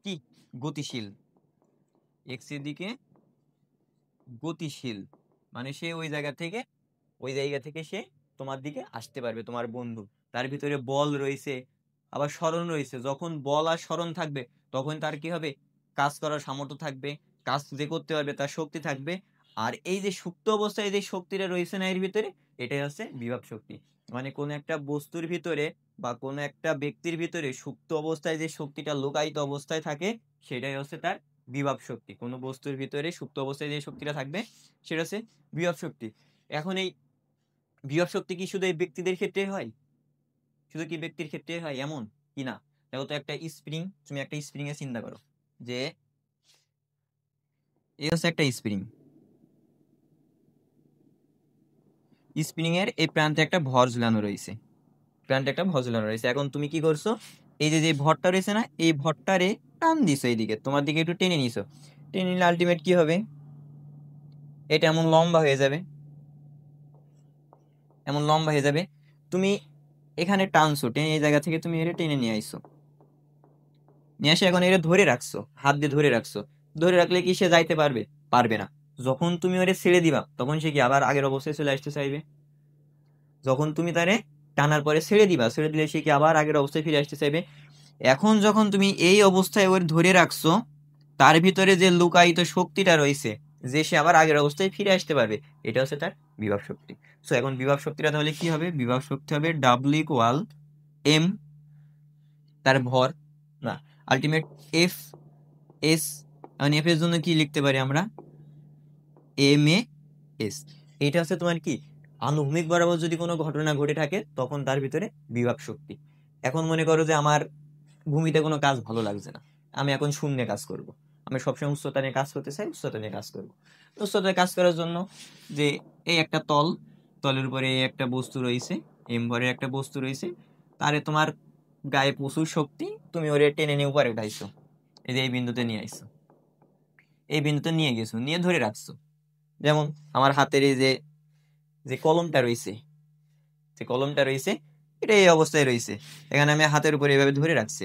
কি গতিশীল, এক্স এর দিকে গতিশীল। মানে সে ওই জায়গা থেকে সে তোমার দিকে আসতে পারবে, তোমার বন্ধু। তার ভিতরে বল রয়েছে, আবার স্মরণ রয়েছে। যখন বল আর স্মরণ থাকবে, তখন তার কি হবে? কাজ করার সামর্থ্য থাকবে, কাজ যে করতে পারবে, তার শক্তি থাকবে। আর এই যে সুপ্ত অবস্থায় যে শক্তিটা রয়েছে না এর ভিতরে, এটাই হচ্ছে বিভব শক্তি। মানে কোন একটা বস্তুর ভিতরে বা কোন একটা ব্যক্তির ভিতরে সুপ্ত অবস্থায় যে শক্তিটা লুকায়িত অবস্থায় থাকে, সেটাই হচ্ছে তার বিভব শক্তি। কোনো বস্তুর ভিতরে সুপ্ত অবস্থায় যে শক্তিটা থাকবে, সেটা হচ্ছে বিভব শক্তি। এখন এই বিভব শক্তি কি শুধু এই ব্যক্তিদের ক্ষেত্রে হয়? শুধু কি ব্যক্তির ক্ষেত্রে হয় এমন কি না? দেখো তো, একটা স্প্রিং, তুমি একটা স্প্রিং এ চিন্তা করো, যে এই হচ্ছে একটা স্প্রিং। স্প্রিং এর এই প্রান্তে একটা ভর ঝুলানো রয়েছে, এখন তুমি কি করছো? এই যে যে ভরটা রয়েছে না, এই ভরটারে টান দিছো এইদিকে, তোমার দিকে একটু টেনে নিছো। টেনে নিলে আলটিমেট কি হবে? এটা এমন লম্বা হয়ে যাবে, এমন লম্বা হয়ে যাবে। তুমি এখানে টানছো, টেনে এই জায়গা থেকে তুমি এটা টেনে নিয়ে আইছো, নিয়ে আসে এখন এটা ধরে রাখছো, হাত দিয়ে ধরে রাখছো। ধরে রাখলে কি সে যাইতে পারবে? পারবে না। যখন তুমি ওরে ছেড়ে দিবা তখন সে কি আবার আগের অবস্থায় চলে আসতে চাইবে? যখন তুমি তারে টানার পরে ছেড়ে দিবা, ছেড়ে দিলে সে কি আবার আগের অবস্থায় ফিরে আসতে চাইবে। এখন যখন তুমি এই অবস্থায় ওর ধরে রাখছো, তার ভিতরে যে লুকায়িত শক্তিটা রয়েছে, যে সে আবার আগের অবস্থায় ফিরে আসতে পারবে, এটা হচ্ছে তার বিভব শক্তি। সো এখন বিভব শক্তিটা তাহলে কি হবে? বিভব শক্তি হবে ডাব্লিউ ইকুয়াল এম, তার ভর না, আলটিমেট এফ এস। এখন এফ এর জন্য কি লিখতে পারি আমরা? M A S. এটা হচ্ছে তোমার কি, আনুভূমিক বরাবর যদি কোনো ঘটনা ঘটে থাকে তখন তার ভিতরে বিভব শক্তি। এখন মনে করো যে আমার ভূমিতে কোনো কাজ ভালো লাগছে না, আমি এখন শূন্যে কাজ করব। আমি সবসময় উচ্চতা নিয়ে কাজ করতে চাই, উচ্চতা নিয়ে কাজ করব। উচ্চতায় কাজ করার জন্য যে এই একটা তল, তলের উপরে এই একটা বস্তু রয়েছে, এম ভরের একটা বস্তু রয়েছে, তারে তোমার গায়ে প্রচুর শক্তি, তুমি ওরে টেনে নিয়ে উপরে উঠাইছো, এই যে এই বিন্দুতে নিয়ে আইছো, এই বিন্দুতে নিয়ে গেছো, নিয়ে ধরে রাখছো। যেমন আমার হাতের এই যে যে কলমটা রয়েছে, যে কলমটা রয়েছে, এটা এই অবস্থায় রয়েছে। এখানে আমি হাতের উপরে এভাবে ধরে রাখছি,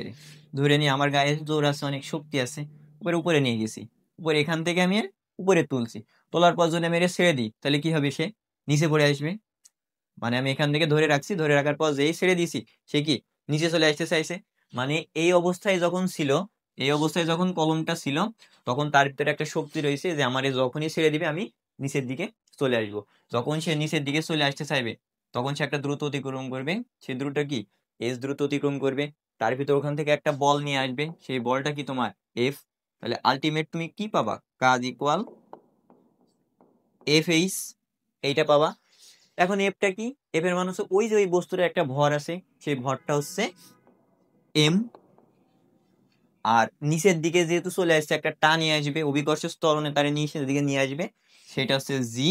ধরে নিয়ে আমার গায়ে জোর আছে, অনেক শক্তি আছে, উপরে উপরে নিয়ে গেছি। উপরে এখান থেকে আমি এর উপরে তুলছি। তোলার পর যদি আমি এর ছেড়ে দিই তাহলে কি হবে? সে নিচে পড়ে আসবে। মানে আমি এখান থেকে ধরে রাখছি, ধরে রাখার পর যেই ছেড়ে দিছি সে কি নিচে চলে আসতে চাইছে। মানে এই অবস্থায় যখন ছিল, এই অবস্থায় যখন কলমটা ছিল, তখন তার ভিতরে একটা শক্তি রয়েছে যে আমার যখনই ছেড়ে দিবে আমি নিচের দিকে চলে আসবো। যখন সে নিচের দিকে চলে আসতে চাইবে তখন সে একটা দ্রুত অতিক্রম করবে। সে দ্রুত কি এস দ্রুত অতিক্রম করবে। তার ভিতর ওখান থেকে একটা বল নিয়ে আসবে, সেই বলটা কি তোমার এফ। তাহলে আলটিমেট তুমি কি পাবা? কাজ ইকুয়াল এফ এইচ, এইটা পাবা। এখন এফটা কি? এফ এর মান হচ্ছে ওই যে ওই বস্তুর একটা ভর আছে, সেই ভরটা হচ্ছে এম। আর নিচের দিকে যেহেতু চলে আসছে, একটা টান নিয়ে আসবে, অভিকর্ষের ত্বরণে তারে নিচের দিকে নিয়ে আসবে, সেটা হচ্ছে জি।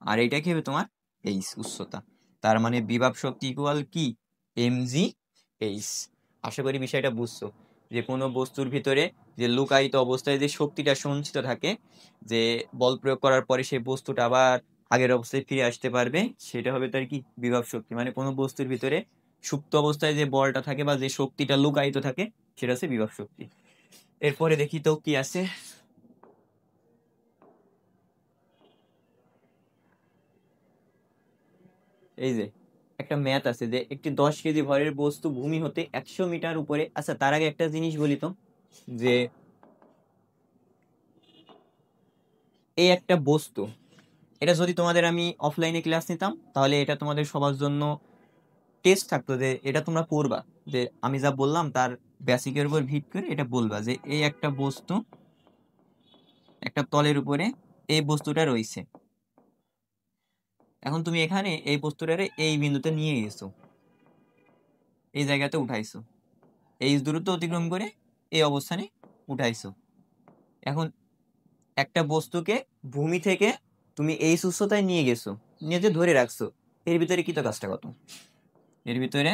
আর এইটা কি হবে? তোমার এইচ, উচ্চতা। তার মানে বিভব শক্তি ইকুয়াল কি? M G H. আশা করি বিষয়টা বুঝছো, যে কোনো বস্তুর ভিতরে যে লুকায়িত অবস্থায় যে শক্তিটা সঞ্চিত থাকে, যে বল প্রয়োগ করার পরে সেই বস্তুটা আবার আগের অবস্থায় ফিরে আসতে পারবে, সেটা হবে তার কি বিভব শক্তি। মানে কোনো বস্তুর ভিতরে সুপ্ত অবস্থায় যে বলটা থাকে বা যে শক্তিটা লুকায়িত থাকে, সেটা হচ্ছে বিভব শক্তি। এরপরে দেখি তো কি আছে। এই যে একটা ম্যাথ আছে যে একটি 10 কেজি ভরের বস্তু ভূমি হতে 100 মিটার উপরে। আচ্ছা, তার আগে একটা জিনিস বলি তো, যে এই একটা বস্তু, এটা যদি তোমাদের আমি অফলাইনে ক্লাস নিতাম তাহলে এটা তোমাদের সবার জন্য টেস্ট থাকতো, যে এটা তোমরা পড়বা, যে আমি যা বললাম তার বেসিকের উপর ভিট করে এটা বলবা যে এই একটা বস্তু একটা তলের উপরে এই বস্তুটা রয়েছে। এখন তুমি এখানে এই বস্তুটারে এই বিন্দুতে নিয়ে গেছো, এই জায়গাতে উঠাইছো, এই দূরত্ব অতিক্রম করে এই অবস্থানে উঠাইছো। এখন একটা বস্তুকে ভূমি থেকে তুমি এই উচ্চতায় নিয়ে গেছো, নিয়ে যে ধরে রাখছো, এর ভিতরে কৃত কাজটা কত? এর ভিতরে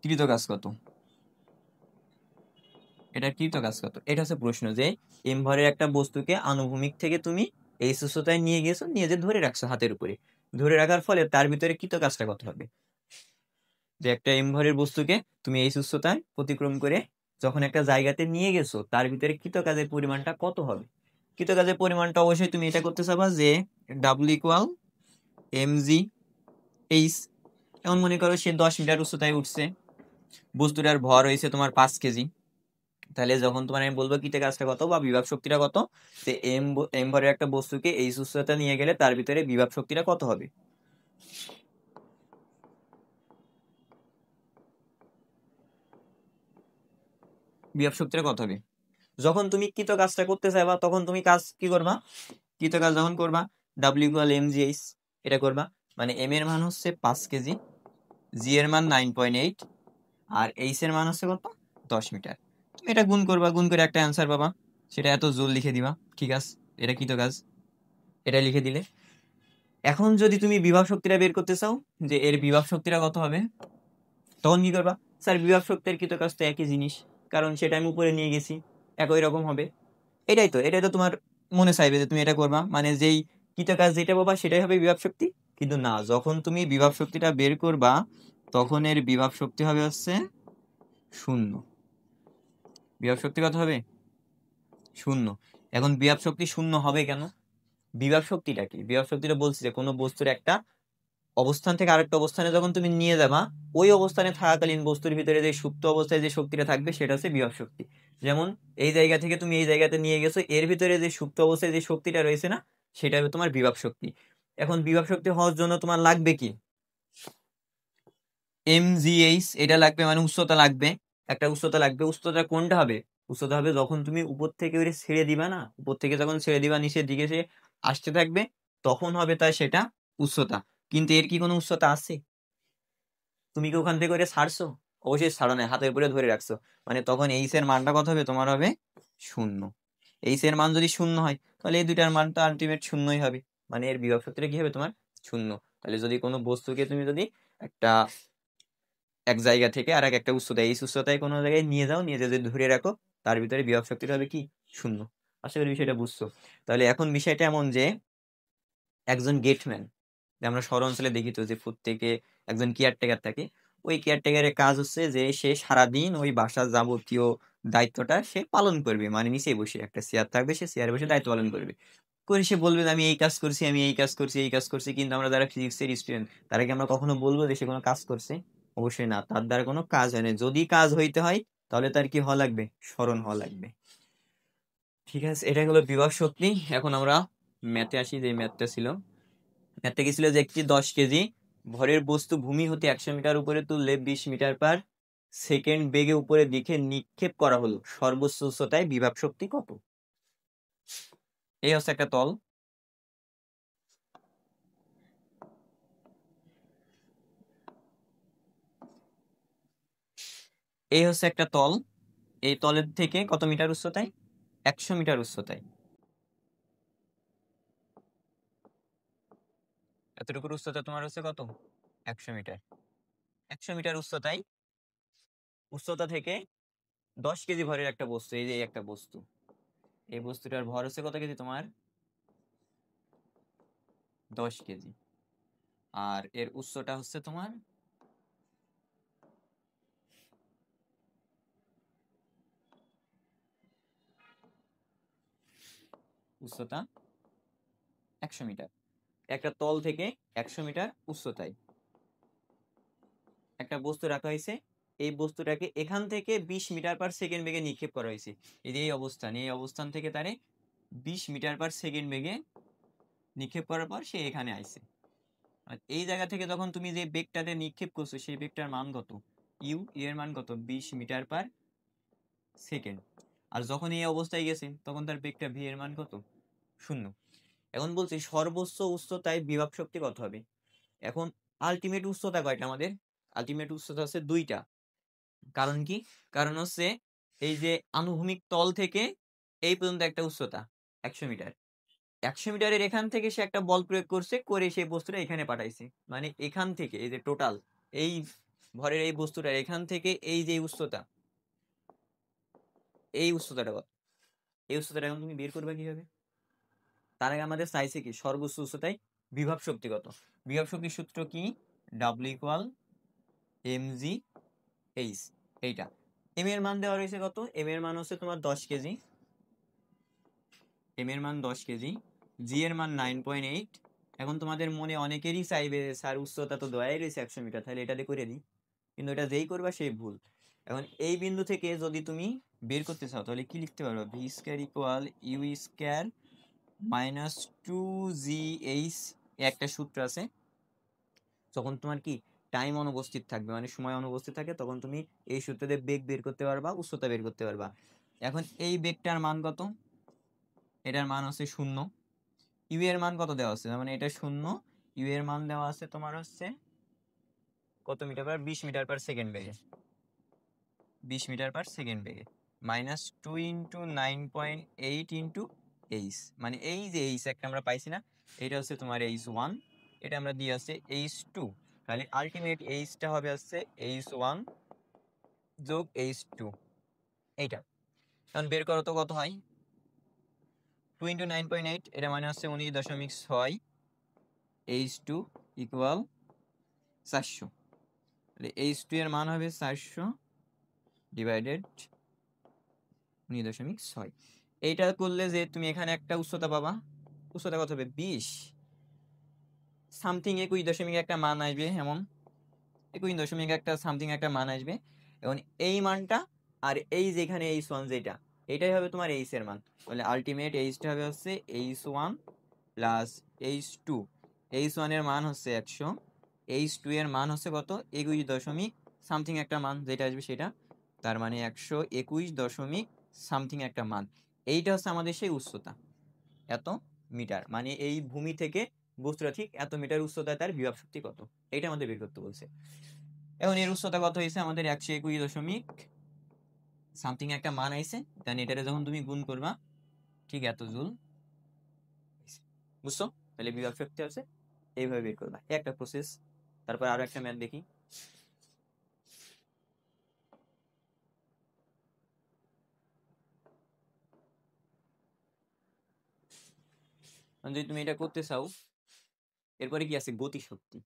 কৃত কাজ কত? এটা কৃত কাজ কত? এটা হচ্ছে প্রশ্ন, যে এম ভরের একটা বস্তুকে আনুভূমিক থেকে তুমি এই উচ্চতায় নিয়ে গেছো, নিয়ে যে ধরে রাখছো হাতের উপরে, ধরে রাখার ফলে তার ভিতরে কৃত কাজটা কত হবে? যে একটা এম ভরের বস্তুকে তুমি এই উচ্চতায় অতিক্রম করে যখন একটা জায়গাতে নিয়ে গেছো, তার ভিতরে কৃত কাজের পরিমাণটা কত হবে? কৃত কাজের পরিমাণটা অবশ্যই তুমি এটা করতে চাবা যে W equal M G H. এমন মনে করো সে 10 মিটার উচ্চতায় উঠছে, বস্তুটার ভর হয়েছে তোমার 5 কেজি। তাহলে যখন তোমার আমি বলবো কৃত কাজটা কত বা বিভব শক্তিটা কত, যে এম এম ভরের একটা বস্তুকে এই উচ্চতা নিয়ে গেলে তার ভিতরে বিভব শক্তিটা কত হবে? বিভব শক্তিটা কত হবে? যখন তুমি কৃত কাজটা করতে চাইবা তখন তুমি কাজ কি করবা? কৃত কাজ যখন করবা, W equal M G H, এটা করবা। মানে এম এর মান হচ্ছে 5 কেজি, জি এর মান 9.8, আর এইচ এর মান হচ্ছে কত? 10 মিটার। তুমি এটা গুণ করবা, গুণ করে একটা অ্যান্সার পাবা, সেটা এত জোল লিখে দিবা। ঠিক আছে, এটা কৃত কাজ, এটা লিখে দিলে। এখন যদি তুমি বিভব শক্তিটা বের করতে চাও, যে এর বিভব শক্তিটা কত হবে, তখন কি করবা? স্যার বিভব শক্তির কৃত কাজ তো একই জিনিস, কারণ সেটা আমি উপরে নিয়ে গেছি, একই রকম হবে। এটাই তো তোমার মনে চাইবে যে তুমি এটা করবা, মানে যেই কৃতকাজ যেটা পাবা সেটাই হবে বিভব শক্তি। কিন্তু না, যখন তুমি বিভব শক্তিটা বের করবা তখন এর বিভব শক্তি হবে হচ্ছে শূন্য। বিভব শক্তি কত হবে? শূন্য। এখন বিভব শক্তি শূন্য হবে কেন? বিভব শক্তিটা কি? বিভব শক্তিটা বলছি যে কোনো বস্তুর একটা অবস্থান থেকে আরেকটা অবস্থানে যখন তুমি নিয়ে যাবা, ওই অবস্থানে থাকাকালীন বস্তুর ভিতরে যে সুপ্ত অবস্থায় যে শক্তিটা থাকবে সেটা হচ্ছে বিভব শক্তি। যেমন এই জায়গা থেকে তুমি এই জায়গাতে নিয়ে গেছো, এর ভিতরে যে সুপ্ত অবস্থায় যে শক্তিটা রয়েছে না, সেটা হবে তোমার বিভব শক্তি। এখন বিভব শক্তি হওয়ার জন্য তোমার লাগবে কি? mgh, এটা লাগবে, মানে উচ্চতা লাগবে, একটা উচ্চতা লাগবে। উচ্চতা কোনটা হবে? উচ্চতা হবে যখন তুমি উপর থেকে ওরে ছেড়ে দিবা না, উপর থেকে যখন ছেড়ে দিবা নিচের দিকে সে আসতে থাকবে, তখন হবে তার সেটা উচ্চতা। কিন্তু এর কি কোনো উচ্চতা আছে? তুমি কি ওখান থেকে ওরে ছাড়ছো? অবশ্যই ছাড়ো না, হাতের উপরে ধরে রাখছো। মানে তখন এইচ এর মানটা কত হবে? তোমার হবে শূন্য। এইচ এর মান যদি শূন্য হয় তাহলে এই দুইটার মান তো আলটিমেট শূন্যই হবে, মানে এর বিভব শক্তিটা কি হবে তোমার? শূন্য। তাহলে যদি কোনো বস্তুকে তুমি যদি একটা এক জায়গা থেকে আর একটা উচ্চতায়, এই উচ্চতায় কোনো জায়গায় নিয়ে যাও, নিয়ে যদি ধরে রাখো, তার ভিতরে বিভব শক্তিটা হবে কি? শূন্য। আশা করি বিষয়টা বুঝছো। তাহলে এখন বিষয়টা এমন যে একজন গেটম্যান, আমরা শহর অঞ্চলে দেখি তো যে প্রত্যেকে একজন কেয়ারটেকার থাকে। ওই কেয়ারটেকারের কাজ হচ্ছে যে সে সারাদিন ওই বাসার যাবতীয় দায়িত্বটা সে পালন করবে, মানে নিচে বসে একটা চেয়ার থাকবে, সে চেয়ারে বসে দায়িত্ব পালন করবে। করে সে বলবে যে আমি এই কাজ করছি, আমি এই কাজ করছি, এই কাজ করছি। কিন্তু আমরা যারা ফিজিক্সের স্টুডেন্ট, তারা কি আমরা কখনো বলবো যে সে কোনো কাজ করছে? অবশ্যই না, তার দ্বারা কোনো কাজ হয় না। যদি কাজ হইতে হয় তাহলে তার কি হওয়া লাগবে? স্মরণ হওয়া লাগবে। ঠিক আছে, এটা হলো বিভব শক্তি। এখন আমরা ম্যাথে আসি, যে ম্যাথটা ছিল, ম্যাথটা কি ছিল যে একটি 10 কেজি ভরের বস্তু ভূমি হতে 100 মিটার উপরে তুললে 20 মিটার/সেকেন্ড বেগে উপরের দিকে নিক্ষেপ করা হলো, সর্বোচ্চ উচ্চতায় বিভব শক্তি কত? এই হচ্ছে একটা তল। এই হচ্ছে একটা তল। এই তলের থেকে কত মিটার উচ্চতায়? 100 মিটার উচ্চতায়। এতটুকুর উচ্চতা তোমার হচ্ছে কত? 100 মিটার। 100 মিটার উচ্চতায়, উচ্চতা থেকে 10 কেজি ভরের একটা বস্তু, এই যে এই একটা বস্তু, এই বস্তুটার ভর হচ্ছে কত কেজি তোমার? 10 কেজি। আর এর উচ্চতা হচ্ছে তোমার উচ্চতা 100 মিটার। একটা তল থেকে 100 মিটার উচ্চতায় একটা বস্তু রাখা হয়েছে। এই বস্তুটাকে এখান থেকে 20 মিটার/সেকেন্ড বেগে নিক্ষেপ করা হয়েছে। এই যে এই অবস্থান, এই অবস্থান থেকে তারে 20 মিটার/সেকেন্ড বেগে নিক্ষেপ করার পর সে এখানে আইছে। আর এই জায়গা থেকে যখন তুমি যে বেগটাতে নিক্ষেপ করছো, সেই বেগটার মান কত? ইউ, এর মান কত? 20 মিটার/সেকেন্ড। আর যখন এই অবস্থায় গেছে তখন তার বেগটা ভি এর মান কত? শূন্য। এখন বলছি সর্বোচ্চ উচ্চতায় বিভব শক্তি কত হবে? এখন আলটিমেট উচ্চতা কয়টা আমাদের? আলটিমেট উচ্চতা হচ্ছে দুইটা। কারণ কি? কারণ হচ্ছে এই যে আনুভূমিক তল থেকে এই পর্যন্ত একটা উচ্চতা 100 মিটার। 100 মিটারের এখান থেকে সে একটা বল প্রয়োগ করছে, করে সেই বস্তুটা এখানে পাঠাইছে। মানে এখান থেকে এই যে টোটাল এই ভরের এই বস্তুটার এখান থেকে এই যে উচ্চতা, এই উচ্চতাটা কত? এই উচ্চতাটা এখন তুমি বের করবে কিভাবে? তার আগে আমাদের চাইছে কি সর্বোচ্চ উচ্চতায় বিভব শক্তি কত। বিভব শক্তির সূত্র কি? W=mgh। এইটা এম এর মান দেওয়া রয়েছে কত? এম এর মান হচ্ছে তোমার 10 কেজি। এম এর মান 10 কেজি, জি এর মান 9.8। এখন তোমাদের মনে অনেকেরই চাইবে স্যার উচ্চতা তো দেওয়াই রয়েছে 100 মিটার, তাহলে এটা দিয়ে করে দিই। কিন্তু এটা যেই করবা সেই ভুল। এখন এই বিন্দু থেকে যদি তুমি বের করতে চাও তাহলে কি লিখতে পারো? v²=u²-2gh। একটা সূত্র আছে, যখন তোমার কি টাইম অনুপস্থিত থাকবে, মানে সময় অনুপস্থিত থাকে, তখন তুমি এই সূত্র দিয়ে বেগ বের করতে পারবা, উচ্চতা বের করতে পারবা। এখন এই বেগটার মান কত? এটার মান হচ্ছে শূন্য। ইউ এর মান কত দেওয়া আছে? মানে এটা শূন্য, ইউ এর মান দেওয়া আছে তোমার হচ্ছে কত মিটার? 20 মিটার/সেকেন্ড বেগে। 20 মিটার/সেকেন্ড বেগে -2 × 9.8 × মানে এই যে এইচ একটা আমরা পাইছি না, এটা হচ্ছে তোমার H1, এটা আমরা দিয়ে আছে H2। তাহলে আলটিমেট এইচটা হবে হচ্ছে H1 যোগ H2, এইটা। এখন বের করো তো কত হয়। 2 × 9.8 এটা মানে হচ্ছে 19.6 H2 ইকুয়াল 400। তাহলে H2 এর মান হবে 400 ডিভাইডেড 19.6। এইটা করলে যে তুমি এখানে একটা উচ্চতা পাবা, উচ্চতা কত হবে 20 সামথিং 21 একটা মান আসবে, এমন 21 একটা সামথিং একটা মান আসবে। এবং এই মানটা আর এই যেখানে H1 যেটা, এটাই হবে তোমার H এর মান। তাহলে আলটিমেট H টা হবে হচ্ছে H1 প্লাস H2। H1 এর মান হচ্ছে 100, H2 এর মান হচ্ছে কত 21 সামথিং একটা মান যেটা আসবে সেটা, তার মানে 121 সামথিং একটা মান। এইটা হচ্ছে আমাদের সেই উচ্চতা, এত মিটার, মানে এই ভূমি থেকে বস্তুটা ঠিক এত মিটার উচ্চতায় তার বিভব শক্তি কত, এটা আমাদের বের করতে বলছে। এখন এর উচ্চতা কত হয়েছে আমাদের 121 সামথিং একটা মান আইছে, দেন এটারে যখন তুমি গুণ করবা ঠিক এত জুল, বুঝছো? তাহলে বিভব শক্তি আছে এইভাবে বের করবা, একটা প্রসেস। তারপর আরো একটা ম্যাথ দেখি। যদি তুমি এটা করতে চাও, এরপরে কি আছে গতিশক্তি।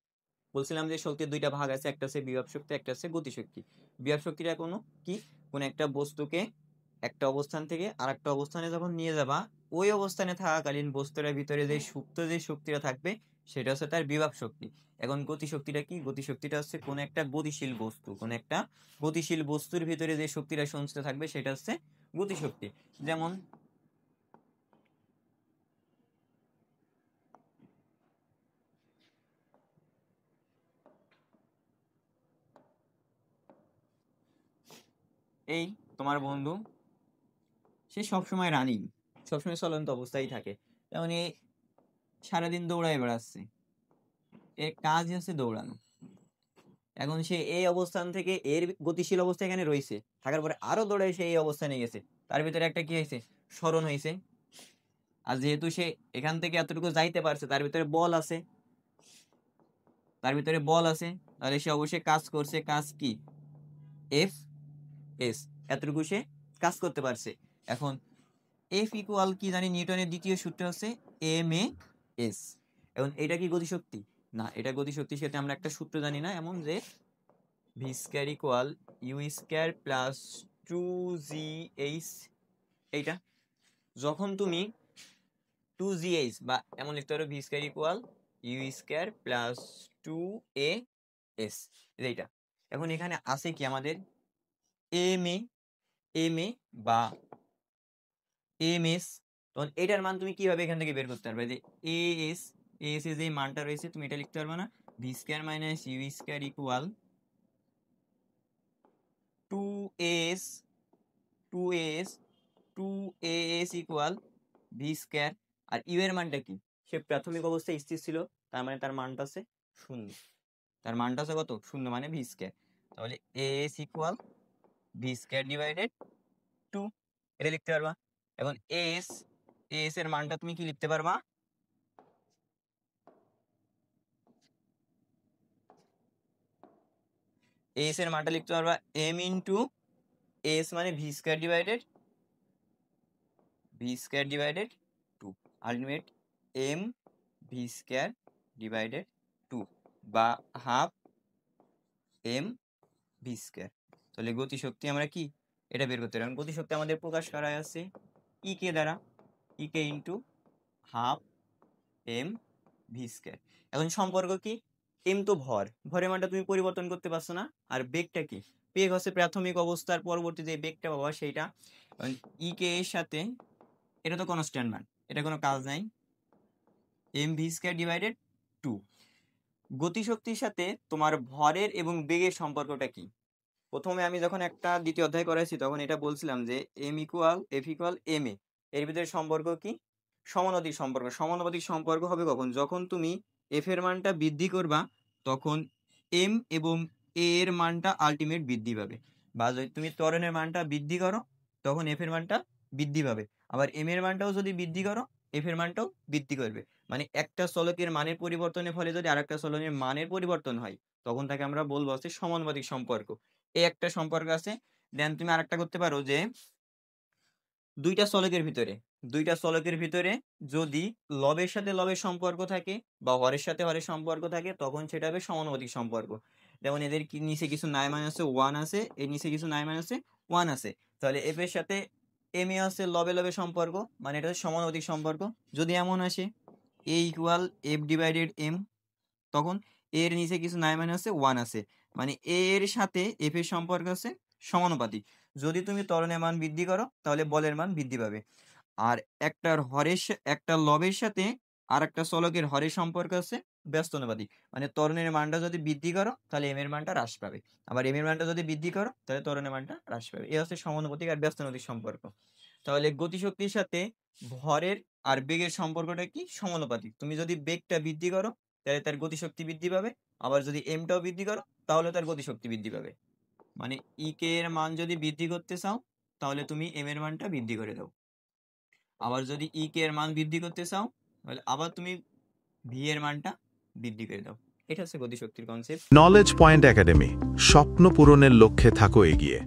বলছিলাম যে শক্তির দুইটা ভাগ আছে, একটা আছে বিভব শক্তি, একটা আছে গতিশক্তি। বিভব শক্তিটা কোন একটা বস্তুকে একটা অবস্থান থেকে আর একটা অবস্থানে যখন নিয়ে যাবা, ওই অবস্থানে থাকাকালীন বস্তুর ভিতরে যে সুপ্ত যে শক্তিটা থাকবে সেটা হচ্ছে তার বিভব শক্তি। এখন গতিশক্তিটা কি? গতিশক্তিটা হচ্ছে কোন একটা গতিশীল বস্তু, কোন একটা গতিশীল বস্তুর ভিতরে যে শক্তিটা সঞ্চিত থাকবে সেটা হচ্ছে গতিশক্তি। যেমন এই তোমার বন্ধু, সে সবসময় রানিং, সবসময় চলন্ত অবস্থায় থাকে, যেমন এই সারাদিন দৌড়ায় বেড়াচ্ছে, এর কাজই হচ্ছে দৌড়ানো। এখন সে এই অবস্থান থেকে এর গতিশীল অবস্থা এখানে রয়েছে, থাকার পরে আরো দৌড়ায় সে এই অবস্থানে গেছে, তার ভিতরে একটা কি হয়েছে স্মরণ হয়েছে। আর যেহেতু সে এখান থেকে এতটুকু যাইতে পারছে, তার ভিতরে বল আছে, তার ভিতরে বল আছে, তাহলে সে অবশ্যই কাজ করছে। কাজ কি? এফ এস, এতটুকু সে কাজ করতে পারছে। এখন এফ ইকুয়াল কি জানি, নিউটনের দ্বিতীয় সূত্র হচ্ছে এম এ এস। এখন এটা কি গতিশক্তি? না, এটা গতিশক্তির সাথে আমরা একটা সূত্র জানি না, এমন যে V square equal U square plus 2gh। এইটা যখন তুমি 2gh বা এমন লিখতে পারো V square equal U square plus 2a s, এইটা। এখন এখানে আছে কি আমাদের এম এ বা এম এস। তখন এটার মান তুমি কিভাবে এখান থেকে বের করতে পারবে? যে এ এস এস এ যে মানটা রয়েছে তুমি এটা লিখতে পারবে না, V square minus U square equal 2as 2as 2as equal V square. আর ইউ এর মানটা কি? সে প্রাথমিক অবস্থায় স্থির ছিল, তার মানে তার মানটা আছে 0, তার মানটা আছে কত? 0, মানে ভি স্কয়ার। তাহলে S equal V square divided 2, এটা লিখতে পারবা। এখন এস এস এর মানটা তুমি কি লিখতে পারবা? এস এর মানটা লিখতে পারবা এম ইন্টু এস, মানে V square divided 2, ultimate M V square divided 2 বা হাফ এম ভি স্কয়ার। তাহলে গতিশক্তি আমরা কি এটা বের করতে পারলাম। গতিশক্তি আমাদের প্রকাশ করা আছে ই কে দ্বারা, E K into half M V square. এখন সম্পর্ক কি? এম তো ভর, ভরের মানটা তুমি পরিবর্তন করতে পারছো না। আর বেগটা কি? বেগ হচ্ছে প্রাথমিক অবস্থার পরবর্তী যে বেগটা পাবা সেইটা। ই কে এর সাথে এটা তো কনস্ট্যান্ট মান, এটা কোনো কাজ নাই, এম ভি স্কয়ার ডিভাইডেড 2। গতিশক্তির সাথে তোমার ভরের এবং বেগের সম্পর্কটা কি? প্রথমে আমি যখন একটা দ্বিতীয় অধ্যায় করাইছি তখন এটা বলছিলাম যে এফ ইকুয়াল এম এ, এর ভিতরে সম্পর্ক কি? সমানুপাতিক সম্পর্ক। সমানুপাতিক সম্পর্ক হবে কখন? যখন তুমি এফ এর মানটা বৃদ্ধি করবা তখন এম এবং এ এর মানটা আলটিমেট বৃদ্ধি পাবে, বা যদি তুমি ত্বরণের মানটা বৃদ্ধি করো তখন এফ এর মানটা বৃদ্ধি পাবে, আবার এম এর মানটাও যদি বৃদ্ধি করো এফ এর মানটাও বৃদ্ধি করবে। মানে একটা চলকের মানের পরিবর্তনের ফলে যদি আরেকটা চলকের মানের পরিবর্তন হয় তখন তাকে আমরা বলবো হচ্ছে সমানুপাতিক সম্পর্ক। এই একটা সম্পর্ক আছে। দেন তুমি আরেকটা করতে পারো যে দুইটা চলকের ভিতরে যদি লবের সাথে লবের সম্পর্ক থাকে বা হরের সাথে হরের সম্পর্ক থাকে, তখন সেটা হবে সমানুপাতিক সম্পর্ক। যেমন এদের নিচে কিছু নাইমান আছে, 1 আছে, এর নিচে কিছু নাইমান আছে, 1 আছে। তাহলে এফ এর সাথে এম এ আছে লবে লবে সম্পর্ক, মানে এটা হচ্ছে সমানুপাতিক সম্পর্ক। যদি এমন আসে এ ইকুয়াল এফ ডিভাইডেড এম, তখন এর নিচে কিছু নাইমান আছে, 1 আছে, মানে এ এর সাথে এফ এর সম্পর্ক আছে সমানুপাতিক। যদি তুমি ত্বরণের মান বৃদ্ধি করো তাহলে বলের মান বৃদ্ধি পাবে। আর একটা লবের সাথে আর একটা চলকের হরের সম্পর্ক আছে ব্যস্তানুপাতিক, মানে ত্বরণের মানটা যদি বৃদ্ধি করো তাহলে এম এর মানটা হ্রাস পাবে, আবার এম এর মানটা যদি বৃদ্ধি করো তাহলে ত্বরণের মানটা হ্রাস পাবে। এই হচ্ছে সমানুপাতিক আর ব্যস্তানুপাতিক সম্পর্ক। তাহলে গতিশক্তির সাথে ভরের আর বেগের সম্পর্কটা কি? সমানুপাতিক। তুমি যদি বেগটা বৃদ্ধি করো তাহলে তার গতিশক্তি বৃদ্ধি পাবে, আবার যদি এমটাও বৃদ্ধি করো তাহলে তার গতিশক্তি বৃদ্ধি পাবে। মানে ই কে এর মান যদি বৃদ্ধি করতে চাও তাহলে তুমি এম এর মানটা বৃদ্ধি করে দাও, আবার যদি ই কে এর মান বৃদ্ধি করতে চাও তাহলে আবার তুমি ভি এর মানটা বৃদ্ধি করে দাও। এটা হচ্ছে গতিশক্তির কনসেপ্ট। নলেজ পয়েন্ট একাডেমি, স্বপ্ন পূরণের লক্ষ্যে থাকো এগিয়ে।